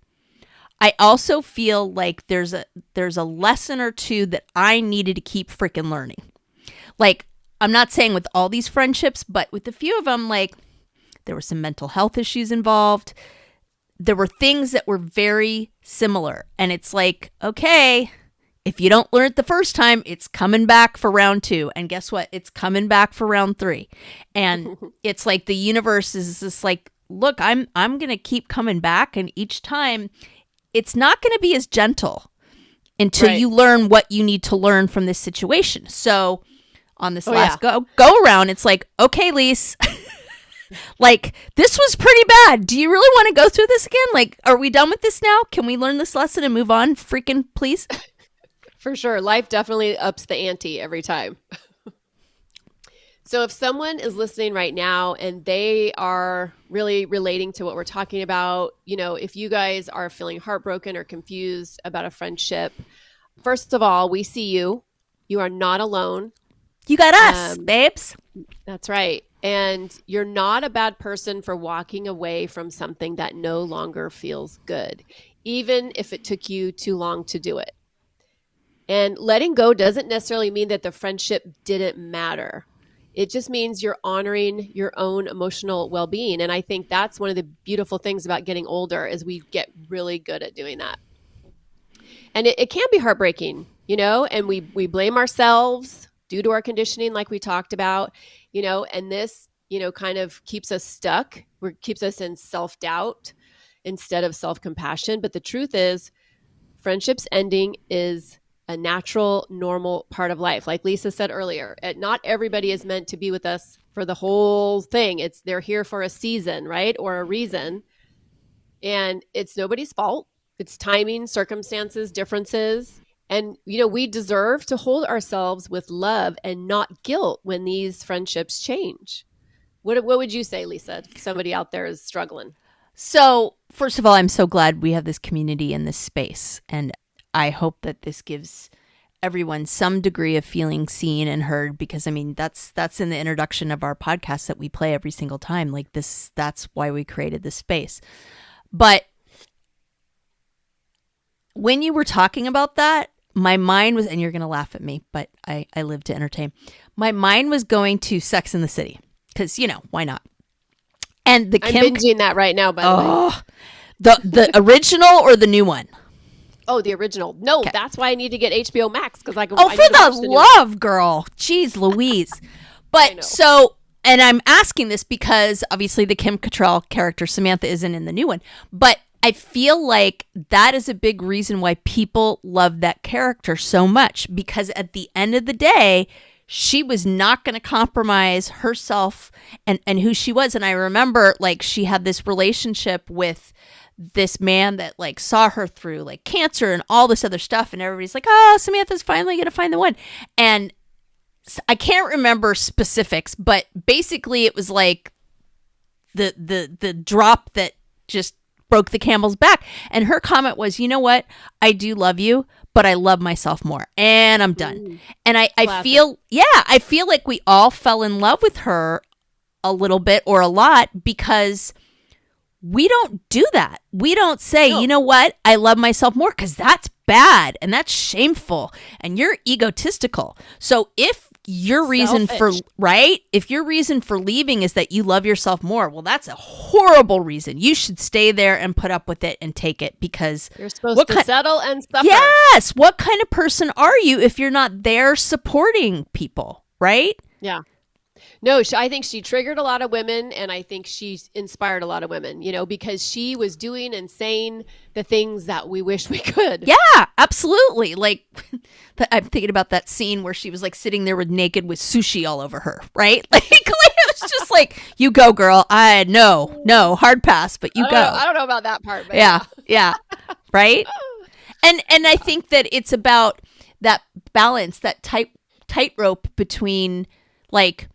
I also feel like there's a lesson or two that I needed to keep freaking learning. Like, I'm not saying with all these friendships, but with a few of them, like, there were some mental health issues involved. There were things that were very similar. And it's like, okay, if you don't learn it the first time, it's coming back for round 2. And guess what? It's coming back for round 3. And it's like the universe is just like, look, I'm going to keep coming back. And each time it's not going to be as gentle until you learn what you need to learn from this situation. So on this last go around, it's like, okay, Lise, like, this was pretty bad. Do you really want to go through this again? Like, are we done with this now? Can we learn this lesson and move on? Freaking please. For sure. Life definitely ups the ante every time. So if someone is listening right now and they are really relating to what we're talking about, if you guys are feeling heartbroken or confused about a friendship, first of all, we see you. You are not alone. You got us, babes. That's right. And you're not a bad person for walking away from something that no longer feels good, even if it took you too long to do it. And letting go doesn't necessarily mean that the friendship didn't matter. It just means you're honoring your own emotional well-being. And I think that's one of the beautiful things about getting older is we get really good at doing that. And it can be heartbreaking, and we blame ourselves due to our conditioning, like we talked about, and this, kind of keeps us stuck, keeps us in self-doubt instead of self-compassion. But the truth is, friendships ending is a natural, normal part of life. Like Lisa said earlier, not everybody is meant to be with us for the whole thing. They're here for a season, right? Or a reason. And it's nobody's fault. It's timing, circumstances, differences. And, we deserve to hold ourselves with love and not guilt when these friendships change. What would you say, Lisa, if somebody out there is struggling? So, first of all, I'm so glad we have this community in this space. And I hope that this gives everyone some degree of feeling seen and heard, because, I mean, that's in the introduction of our podcast that we play every single time. Like, that's why we created this space. But when you were talking about that, my mind was, and you're going to laugh at me, but I live to entertain. My mind was going to Sex and the City because, why not? And I'm binging that right now, by the way. The original or the new one? Oh, the original. No, Okay. That's why I need to get HBO Max because I go. Oh, for the love, girl. Jeez Louise. But so, and I'm asking this because obviously the Kim Cattrall character, Samantha, isn't in the new one. But I feel like that is a big reason why people love that character so much, because at the end of the day, she was not going to compromise herself and who she was. And I remember, like, she had this relationship with this man that, like, saw her through, like, cancer and all this other stuff. And everybody's like, oh, Samantha's finally going to find the one. And I can't remember specifics, but basically it was like the drop that just broke the camel's back. And her comment was, you know what? I do love you, but I love myself more. And I'm done. And I feel like we all fell in love with her a little bit or a lot because we don't do that. We don't say, you know what? I love myself more, because that's bad and that's shameful and you're egotistical. So if your reason if your reason for leaving is that you love yourself more, well, that's a horrible reason. You should stay there and put up with it and take it, because you're supposed to settle and suffer. Yes. What kind of person are you if you're not there supporting people, right? Yeah. No, I think she triggered a lot of women, and I think she inspired a lot of women, because she was doing and saying the things that we wish we could. Yeah, absolutely. Like, I'm thinking about that scene where she was like sitting there naked with sushi all over her, right? Like, it was just like, you go, girl. No, hard pass, but you go. I don't know about that part, but yeah, right. And I think that it's about that balance, that tightrope between like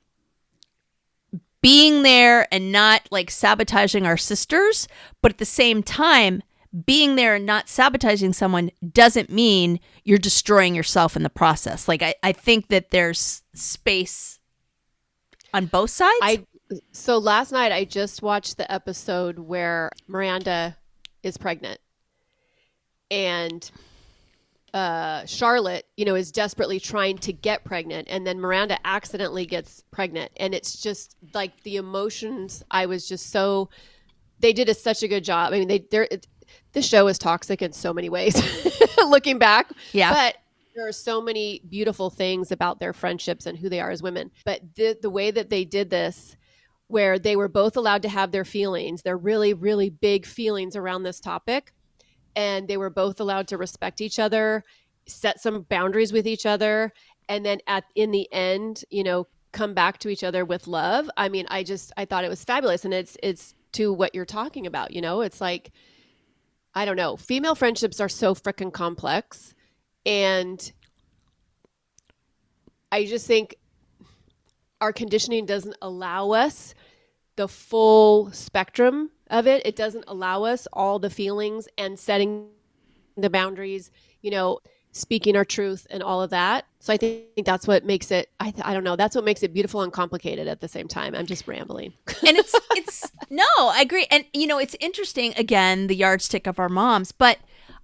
being there and not like sabotaging our sisters, but at the same time, being there and not sabotaging someone doesn't mean you're destroying yourself in the process. Like, I think that there's space on both sides. So last night I just watched the episode where Miranda is pregnant, and Charlotte, is desperately trying to get pregnant, and then Miranda accidentally gets pregnant, and it's just like the emotions. I was just so, they did such a good job. I mean, this show is toxic in so many ways, looking back. Yeah. But there are so many beautiful things about their friendships and who they are as women. But the way that they did this, where they were both allowed to have their feelings, their really, really big feelings around this topic, and they were both allowed to respect each other, set some boundaries with each other, and then in the end, come back to each other with love. I mean, I thought it was fabulous. And it's to what you're talking about, it's like, I don't know, female friendships are so freaking complex. And I just think our conditioning doesn't allow us the full spectrum of it. It doesn't allow us all the feelings and setting the boundaries, speaking our truth and all of that. So I think that's what makes it, I don't know, that's what makes it beautiful and complicated at the same time. I'm just rambling. And it's no, I agree. And it's interesting, again, the yardstick of our moms, but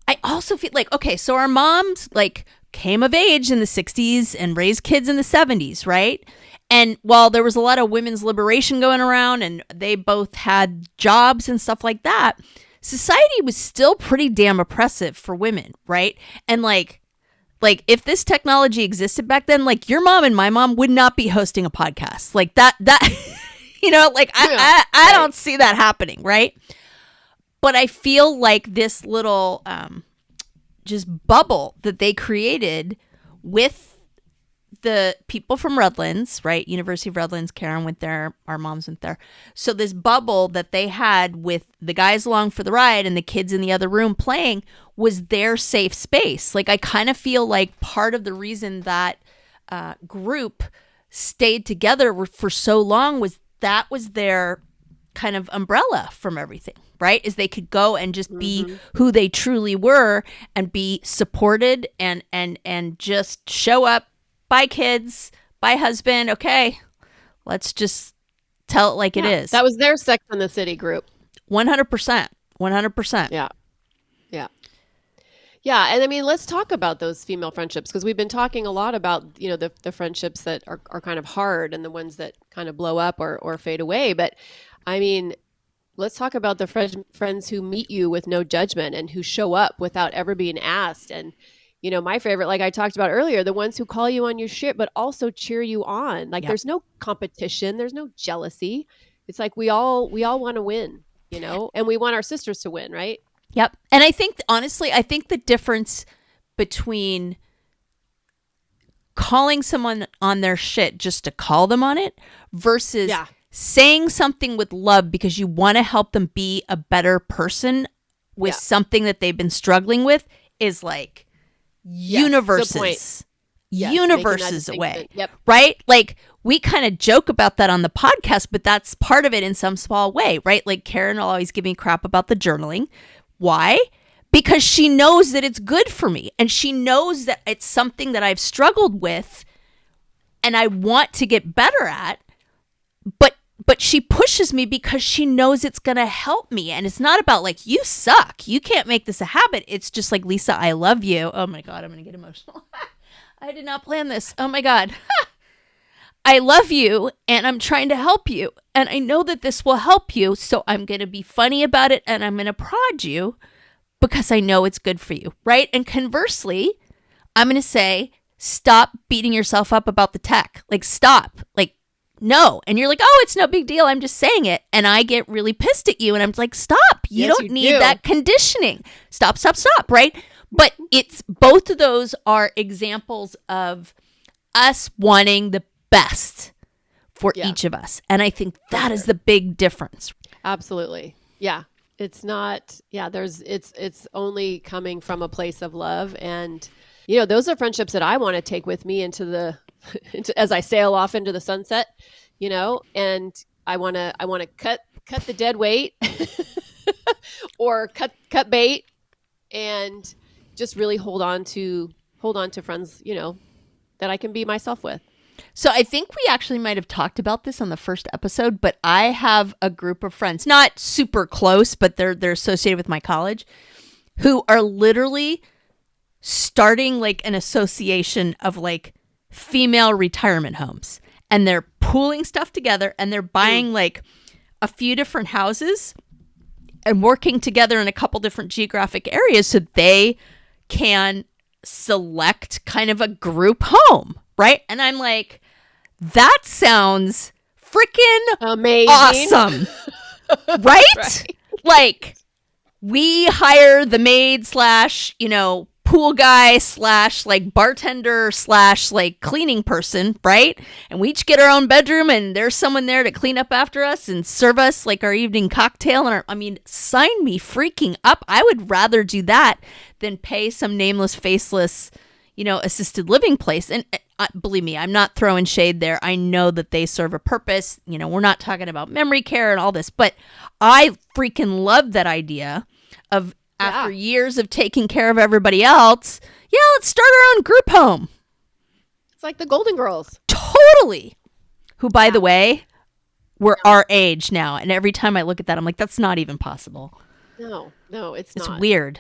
I also feel like, okay, so our moms like came of age in the 60s and raised kids in the 70s, right? And while there was a lot of women's liberation going around and they both had jobs and stuff like that, society was still pretty damn oppressive for women, right? And like if this technology existed back then, like your mom and my mom would not be hosting a podcast. Like that I don't see that happening, right? But I feel like this little just bubble that they created with the people from Redlands, right? University of Redlands, Karen went there, our moms went there. So this bubble that they had with the guys along for the ride and the kids in the other room playing was their safe space. Like, I kind of feel like part of the reason that group stayed together for so long was their kind of umbrella from everything, right? Is they could go and just be who they truly were and be supported and just show up. Bye, kids. Bye, husband. Okay, let's just tell it like it is. That was their Sex and the City group. 100%. 100%. Yeah. And I mean, let's talk about those female friendships, because we've been talking a lot about, the friendships that are kind of hard and the ones that kind of blow up or fade away. But I mean, let's talk about the friends who meet you with no judgment and who show up without ever being asked. And my favorite, like I talked about earlier, the ones who call you on your shit, but also cheer you on. Like, there's no competition. There's no jealousy. It's like we all want to win, and we want our sisters to win, right? Yep. And I think, honestly, the difference between calling someone on their shit just to call them on it versus saying something with love because you want to help them be a better person with something that they've been struggling with is like universes away. Yep. Right? Like, we kind of joke about that on the podcast, but that's part of it in some small way, right? Like, Karen will always give me crap about the journaling. Why? Because she knows that it's good for me, and she knows that it's something that I've struggled with and I want to get better at, but she pushes me because she knows it's going to help me. And it's not about like, you suck, you can't make this a habit. It's just like, Lisa, I love you. Oh my God, I'm going to get emotional. I did not plan this. Oh my God. I love you and I'm trying to help you. And I know that this will help you. So I'm going to be funny about it and I'm going to prod you because I know it's good for you. Right. And conversely, I'm going to say, stop beating yourself up about the tech. Like, stop. Like, no. And you're like, oh, it's no big deal. I'm just saying it. And I get really pissed at you. And I'm like, stop. You Yes, don't you need do. that conditioning. Stop, right? But it's both of those are examples of us wanting the best for each of us. And I think that is the big difference. Absolutely. Yeah. It's not, it's only coming from a place of love. And, those are friendships that I want to take with me into as I sail off into the sunset, and I want to cut the dead weight or cut bait and just really hold on to friends, that I can be myself with. So I think we actually might have talked about this on the first episode, but I have a group of friends, not super close, but they're associated with my college, who are literally starting like an association of like female retirement homes. And they're pooling stuff together and they're buying like a few different houses and working together in a couple different geographic areas so they can select kind of a group home, right? And I'm like, that sounds freaking amazing, awesome, right? Like, we hire the maid / pool guy / like bartender / like cleaning person, right? And we each get our own bedroom and there's someone there to clean up after us and serve us like our evening cocktail. And sign me freaking up. I would rather do that than pay some nameless, faceless, assisted living place. And believe me, I'm not throwing shade there. I know that they serve a purpose. We're not talking about memory care and all this, but I freaking love that idea of after years of taking care of everybody else, let's start our own group home. It's like the Golden Girls. Totally. Who, by the way, we're our age now. And every time I look at that, I'm like, that's not even possible. No, it's not. It's weird.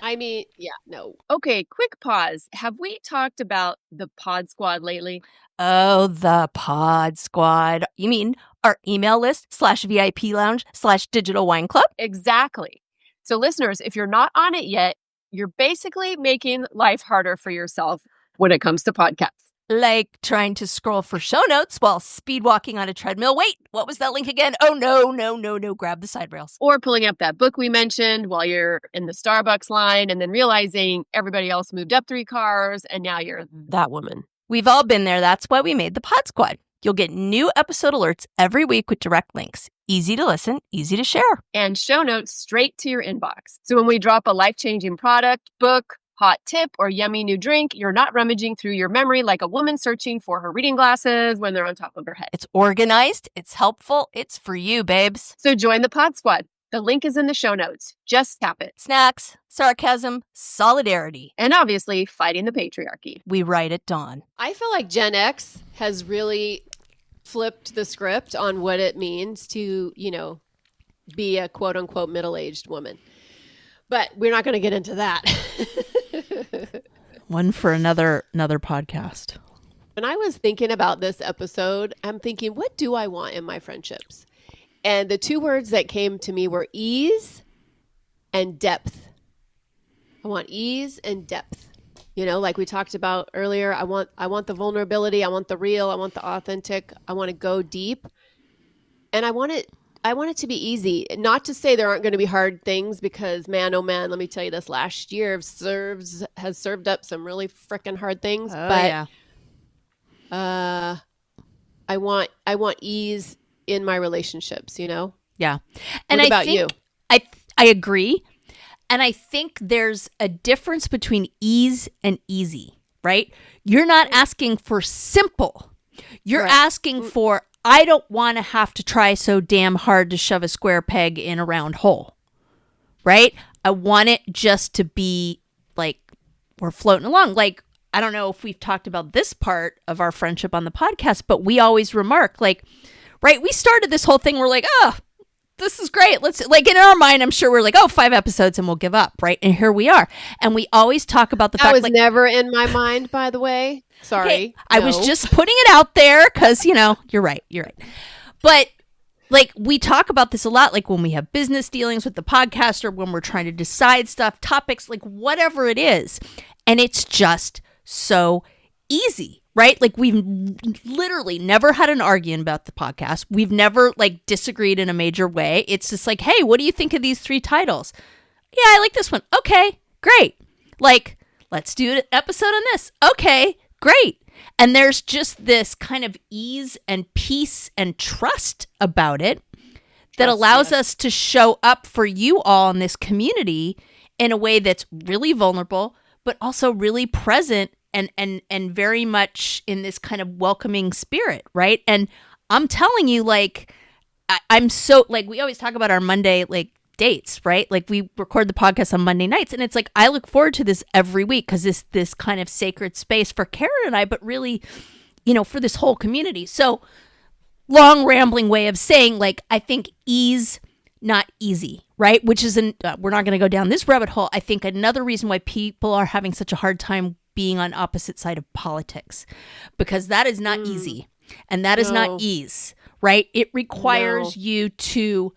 No. Okay, quick pause. Have we talked about the Pod Squad lately? Oh, the Pod Squad. You mean our email list /VIP lounge /digital wine club? Exactly. So listeners, if you're not on it yet, you're basically making life harder for yourself when it comes to podcasts. Like trying to scroll for show notes while speed walking on a treadmill. Wait, what was that link again? Oh, no. Grab the side rails. Or pulling up that book we mentioned while you're in the Starbucks line and then realizing everybody else moved up 3 cars and now you're that woman. We've all been there. That's why we made the Pod Squad. You'll get new episode alerts every week with direct links. Easy to listen, easy to share. And show notes straight to your inbox. So when we drop a life-changing product, book, hot tip, or yummy new drink, you're not rummaging through your memory like a woman searching for her reading glasses when they're on top of her head. It's organized, it's helpful, it's for you, babes. So join the Pod Squad. The link is in the show notes. Just tap it. Snacks, sarcasm, solidarity. And obviously, fighting the patriarchy. We write at dawn. I feel like Gen X has really flipped the script on what it means to, be a quote unquote middle-aged woman. But we're not going to get into that. One for another podcast. When I was thinking about this episode, I'm thinking, what do I want in my friendships? And the 2 words that came to me were ease and depth. I want ease and depth. Like we talked about earlier, I want the vulnerability, I want the real, I want the authentic, I want to go deep. And I want it to be easy. Not to say there aren't going to be hard things, because man, oh man, let me tell you, this last year has served up some really freaking hard things. I want ease in my relationships, Yeah. And what about you? I agree. And I think there's a difference between ease and easy, right? You're not asking for simple. You're asking for, I don't want to have to try so damn hard to shove a square peg in a round hole, right? I want it just to be like we're floating along. Like, I don't know if we've talked about this part of our friendship on the podcast, but we always remark, like, right, we started this whole thing, we're like, oh, this is great. Let's, like, in our mind, I'm sure we're like, 5 episodes and we'll give up, right? And here we are. And we always talk about the fact, that was never in my mind, by the way. Sorry. Okay, I was just putting it out there because, you're right. But like, we talk about this a lot, like when we have business dealings with the podcast or when we're trying to decide stuff, topics, like whatever it is. And it's just so easy, right? Like we've literally never had an argument about the podcast. We've never like disagreed in a major way. It's just like, hey, what do you think of these 3 titles? Yeah, I like this one. Okay, great. Like, let's do an episode on this. Okay, great. And there's just this kind of ease and peace and trust about it that allows us to show up for you all in this community in a way that's really vulnerable, but also really present and very much in this kind of welcoming spirit, right? And I'm telling you, like, I'm so, like, we always talk about our Monday, like, dates, right? Like, we record the podcast on Monday nights, and it's like, I look forward to this every week because this kind of sacred space for Karen and I, but really, you know, for this whole community. So, long rambling way of saying, like, I think ease, not easy, right? Which is, we're not going to go down this rabbit hole. I think another reason why people are having such a hard time being on opposite side of politics, because that is not easy, and that is not ease, right? It requires you to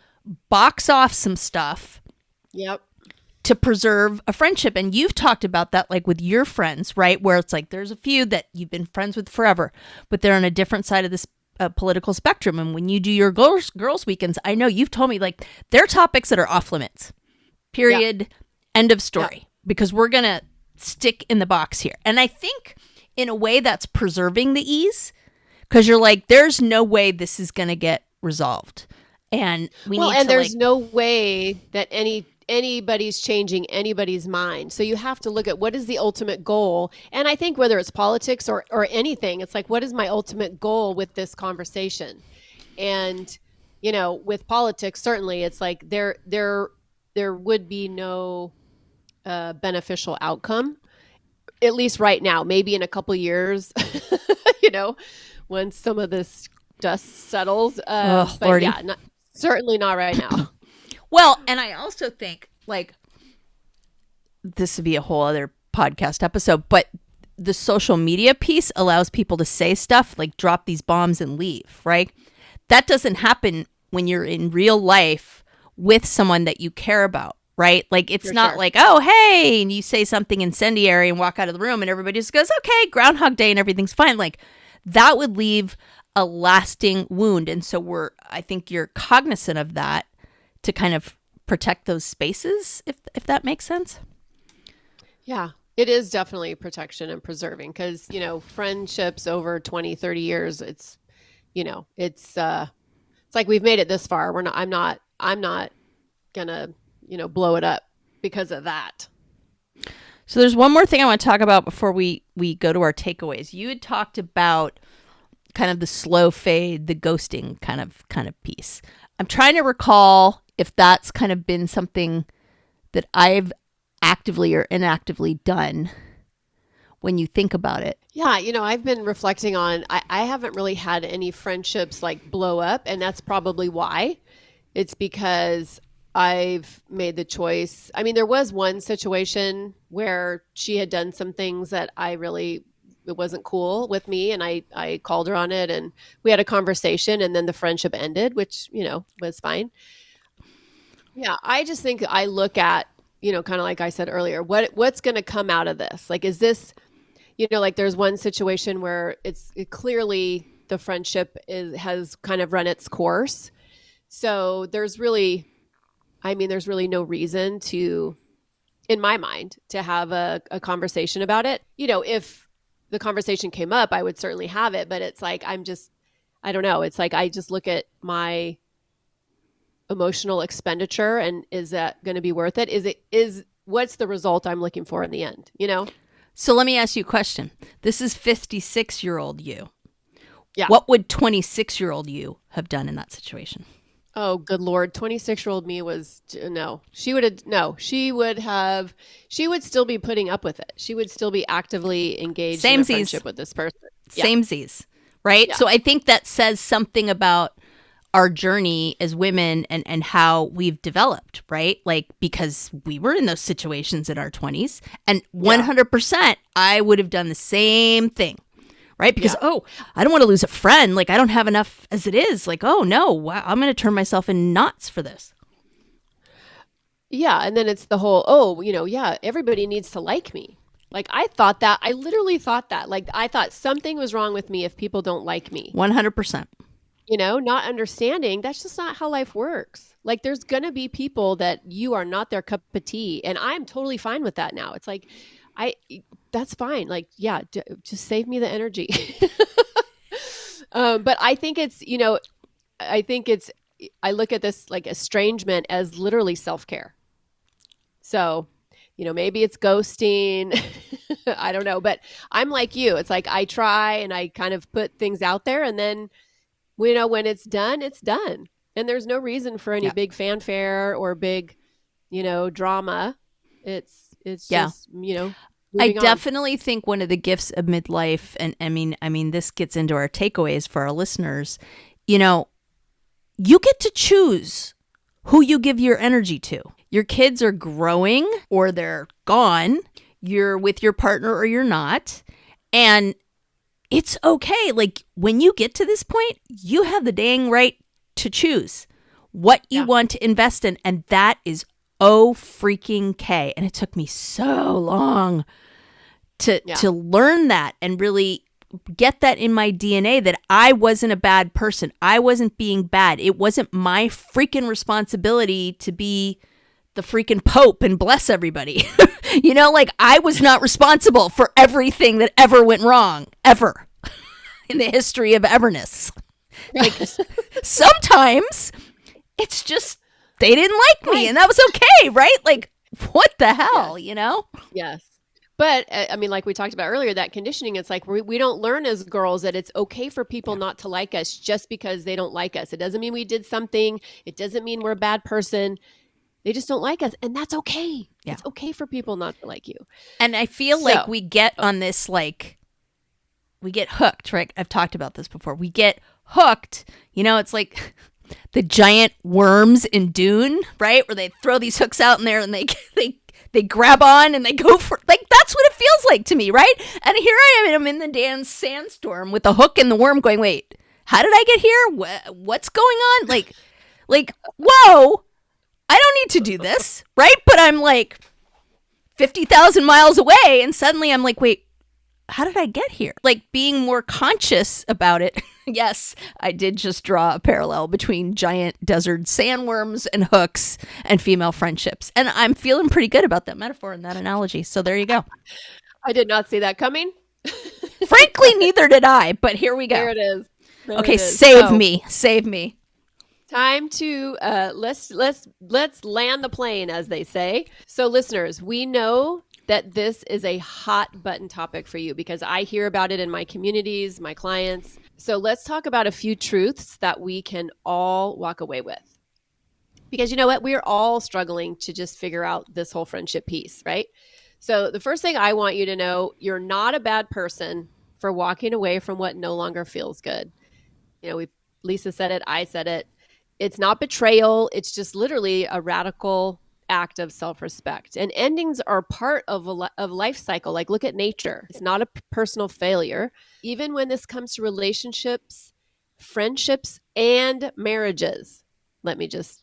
box off some stuff to preserve a friendship. And you've talked about that, like with your friends, right? Where it's like, there's a few that you've been friends with forever, but they're on a different side of this political spectrum. And when you do your girls weekends, I know you've told me, like, there are topics that are off limits, period, end of story, because we're going to stick in the box here. And I think in a way that's preserving the ease, because you're like, there's no way this is going to get resolved. And there's no way that anybody's changing anybody's mind. So you have to look at what is the ultimate goal. And I think whether it's politics or anything, it's like, what is my ultimate goal with this conversation? And, you know, with politics, certainly it's like there would be no beneficial outcome, at least right now. Maybe in a couple years, you know, when some of this dust settles. But Lordy. yeah, certainly not right now. Well, and I also think, like, this would be a whole other podcast episode, but the social media piece allows people to say stuff like drop these bombs and leave, right? That doesn't happen when you're in real life with someone that you care about, right? Like, it's not like, oh, hey, and you say something incendiary and walk out of the room and everybody just goes, okay, Groundhog Day and everything's fine. Like, that would leave a lasting wound. And so I think you're cognizant of that to kind of protect those spaces, if that makes sense. Yeah, it is definitely protection and preserving, because, you know, friendships over 20, 30 years, it's, you know, it's like we've made it this far. I'm not gonna, you know, blow it up because of that. So there's one more thing I want to talk about before we go to our takeaways. You had talked about kind of the slow fade, the ghosting kind of piece. I'm trying to recall if that's kind of been something that I've actively or inactively done when you think about it. Yeah, you know, I've been reflecting on, I haven't really had any friendships like blow up, and that's probably why. It's because I've made the choice. I mean, there was one situation where she had done some things that it wasn't cool with me, and I called her on it, and we had a conversation, and then the friendship ended, which, you know, was fine. Yeah, I just think I look at, you know, kind of like I said earlier, what's going to come out of this? Like, is this, you know, like there's one situation where it clearly the friendship has kind of run its course. So there's really no reason to, in my mind, to have a conversation about it. You know, if the conversation came up, I would certainly have it, but it's like, I don't know. It's like, I just look at my emotional expenditure, and is that going to be worth it? What's the result I'm looking for in the end, you know? So let me ask you a question. This is 56-year-old you. Yeah. What would 26-year-old you have done in that situation? Oh, good Lord. 26-year-old me was, no. She would still be putting up with it. She would still be actively engaged in a friendship with this person. Yeah. Samesies, right? Yeah. So I think that says something about our journey as women and how we've developed, right? Like, because we were in those situations in our 20s, and 100% I would have done the same thing. Right? Because, I don't want to lose a friend. Like, I don't have enough as it is. Like, oh, no, wow, I'm going to turn myself in knots for this. Yeah. And then it's the whole, everybody needs to like me. Like I literally thought that. Like I thought something was wrong with me if people don't like me. 100%. Not understanding that's just not how life works. Like there's going to be people that you are not their cup of tea. And I'm totally fine with that now. It's like, that's fine. Like, yeah, just save me the energy. But I think I look at this like estrangement as literally self-care. So, maybe it's ghosting. I don't know, but I'm like you. It's like I try and I kind of put things out there, and then when it's done, it's done. And there's no reason for any big fanfare or big, drama. It's just, I moving on. definitely think one of the gifts of midlife, and I mean, this gets into our takeaways for our listeners, you get to choose who you give your energy to. Your kids are growing or they're gone. You're with your partner or you're not. And it's okay. Like when you get to this point, you have the dang right to choose what you want to invest in. And that is freaking K. And it took me so long to learn that and really get that in my DNA that I wasn't a bad person. I wasn't being bad. It wasn't my freaking responsibility to be the freaking Pope and bless everybody. Like I was not responsible for everything that ever went wrong, ever in the history of everness. Like sometimes it's just they didn't like me and that was okay, right? Like what the hell, Yes. But I mean, like we talked about earlier, that conditioning, it's like we don't learn as girls that it's okay for people not to like us just because they don't like us. It doesn't mean we did something. It doesn't mean we're a bad person. They just don't like us. And that's okay. Yeah. It's okay for people not to like you. And I feel like we get on this, like, we get hooked, right? I've talked about this before. We get hooked. It's like the giant worms in Dune, right? Where they throw these hooks out in there and they grab on and they go for, like, that's what it feels like to me, right? And here I am, I'm in the damn sandstorm with the hook and the worm going, wait, how did I get here? What's going on? Like, whoa, I don't need to do this, right? But I'm like 50,000 miles away and suddenly I'm like, wait, how did I get here? Like being more conscious about it. Yes, I did just draw a parallel between giant desert sandworms and hooks and female friendships. And I'm feeling pretty good about that metaphor and that analogy. So there you go. I did not see that coming. Frankly, neither did I, but here we go. There it is. Okay, save me. Time to let's land the plane, as they say. So listeners, we know that this is a hot button topic for you because I hear about it in my communities, my clients. So let's talk about a few truths that we can all walk away with. Because you know what? We're all struggling to just figure out this whole friendship piece, right? So the first thing I want you to know, you're not a bad person for walking away from what no longer feels good. Lisa said it, I said it. It's not betrayal. It's just literally a radical act of self-respect. And endings are part of a life cycle. Like look at nature. It's not a personal failure. Even when this comes to relationships, friendships, and marriages. Let me just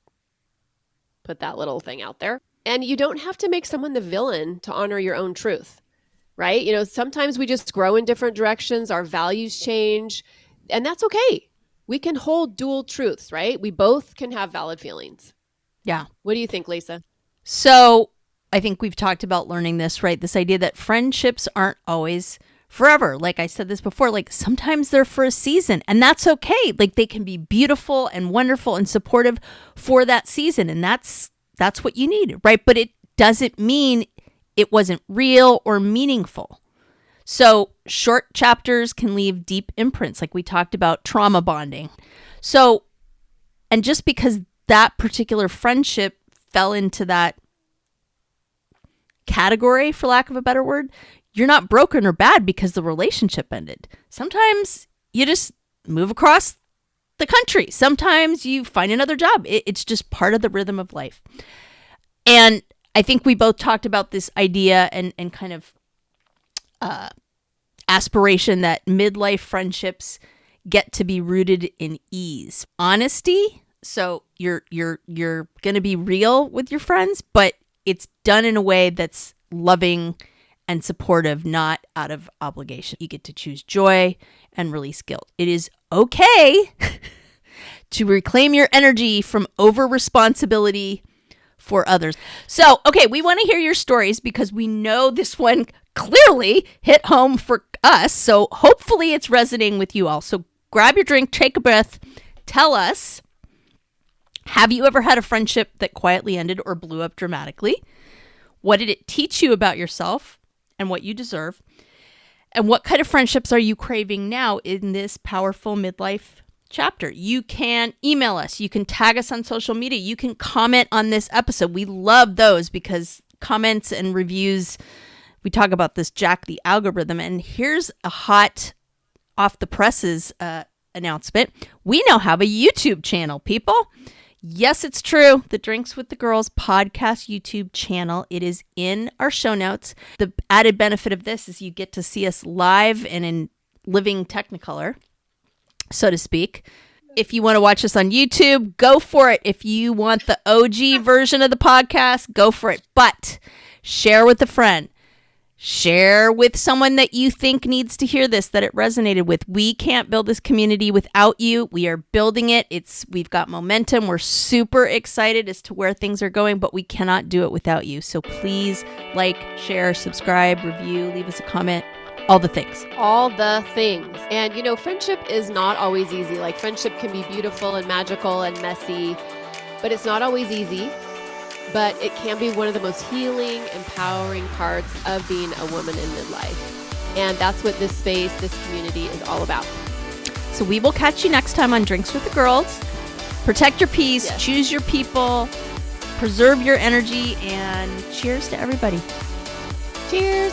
put that little thing out there. And you don't have to make someone the villain to honor your own truth, right? Sometimes we just grow in different directions. Our values change, and that's okay. We can hold dual truths, right? We both can have valid feelings. Yeah. What do you think, Lisa? So I think we've talked about learning this, right? This idea that friendships aren't always forever. Like I said this before, like sometimes they're for a season and that's okay. Like they can be beautiful and wonderful and supportive for that season. And that's what you need, right? But it doesn't mean it wasn't real or meaningful. So short chapters can leave deep imprints, like we talked about trauma bonding. So, and just because that particular friendship fell into that category, for lack of a better word, you're not broken or bad because the relationship ended. Sometimes you just move across the country. Sometimes you find another job. It's just part of the rhythm of life. And I think we both talked about this idea and kind of aspiration that midlife friendships get to be rooted in ease, honesty. So you're going to be real with your friends, but it's done in a way that's loving and supportive, not out of obligation. You get to choose joy and release guilt. It is okay to reclaim your energy from over responsibility for others. So, okay, we want to hear your stories because we know this one clearly hit home for us. So hopefully it's resonating with you all. So grab your drink, take a breath, tell us, have you ever had a friendship that quietly ended or blew up dramatically? What did it teach you about yourself and what you deserve? And what kind of friendships are you craving now in this powerful midlife chapter? You can email us. You can tag us on social media. You can comment on this episode. We love those because comments and reviews, we talk about this jack the algorithm. And here's a hot off the presses announcement. We now have a YouTube channel, people. Yes, it's true. The Drinks with the Girls podcast YouTube channel. It is in our show notes. The added benefit of this is you get to see us live and in living Technicolor, so to speak. If you want to watch us on YouTube, go for it. If you want the OG version of the podcast, go for it. But share with a friend. Share with someone that you think needs to hear this, that it resonated with. We can't build this community without you. We are building it. We've got momentum. We're super excited as to where things are going, but we cannot do it without you. So please like, share, subscribe, review, leave us a comment, all the things. All the things. And, friendship is not always easy. Like, friendship can be beautiful and magical and messy, but it's not always easy. But it can be one of the most healing, empowering parts of being a woman in midlife. And that's what this space, this community is all about. So we will catch you next time on Drinks with the Girls. Protect your peace, Yes. Choose your people, preserve your energy, and cheers to everybody. Cheers.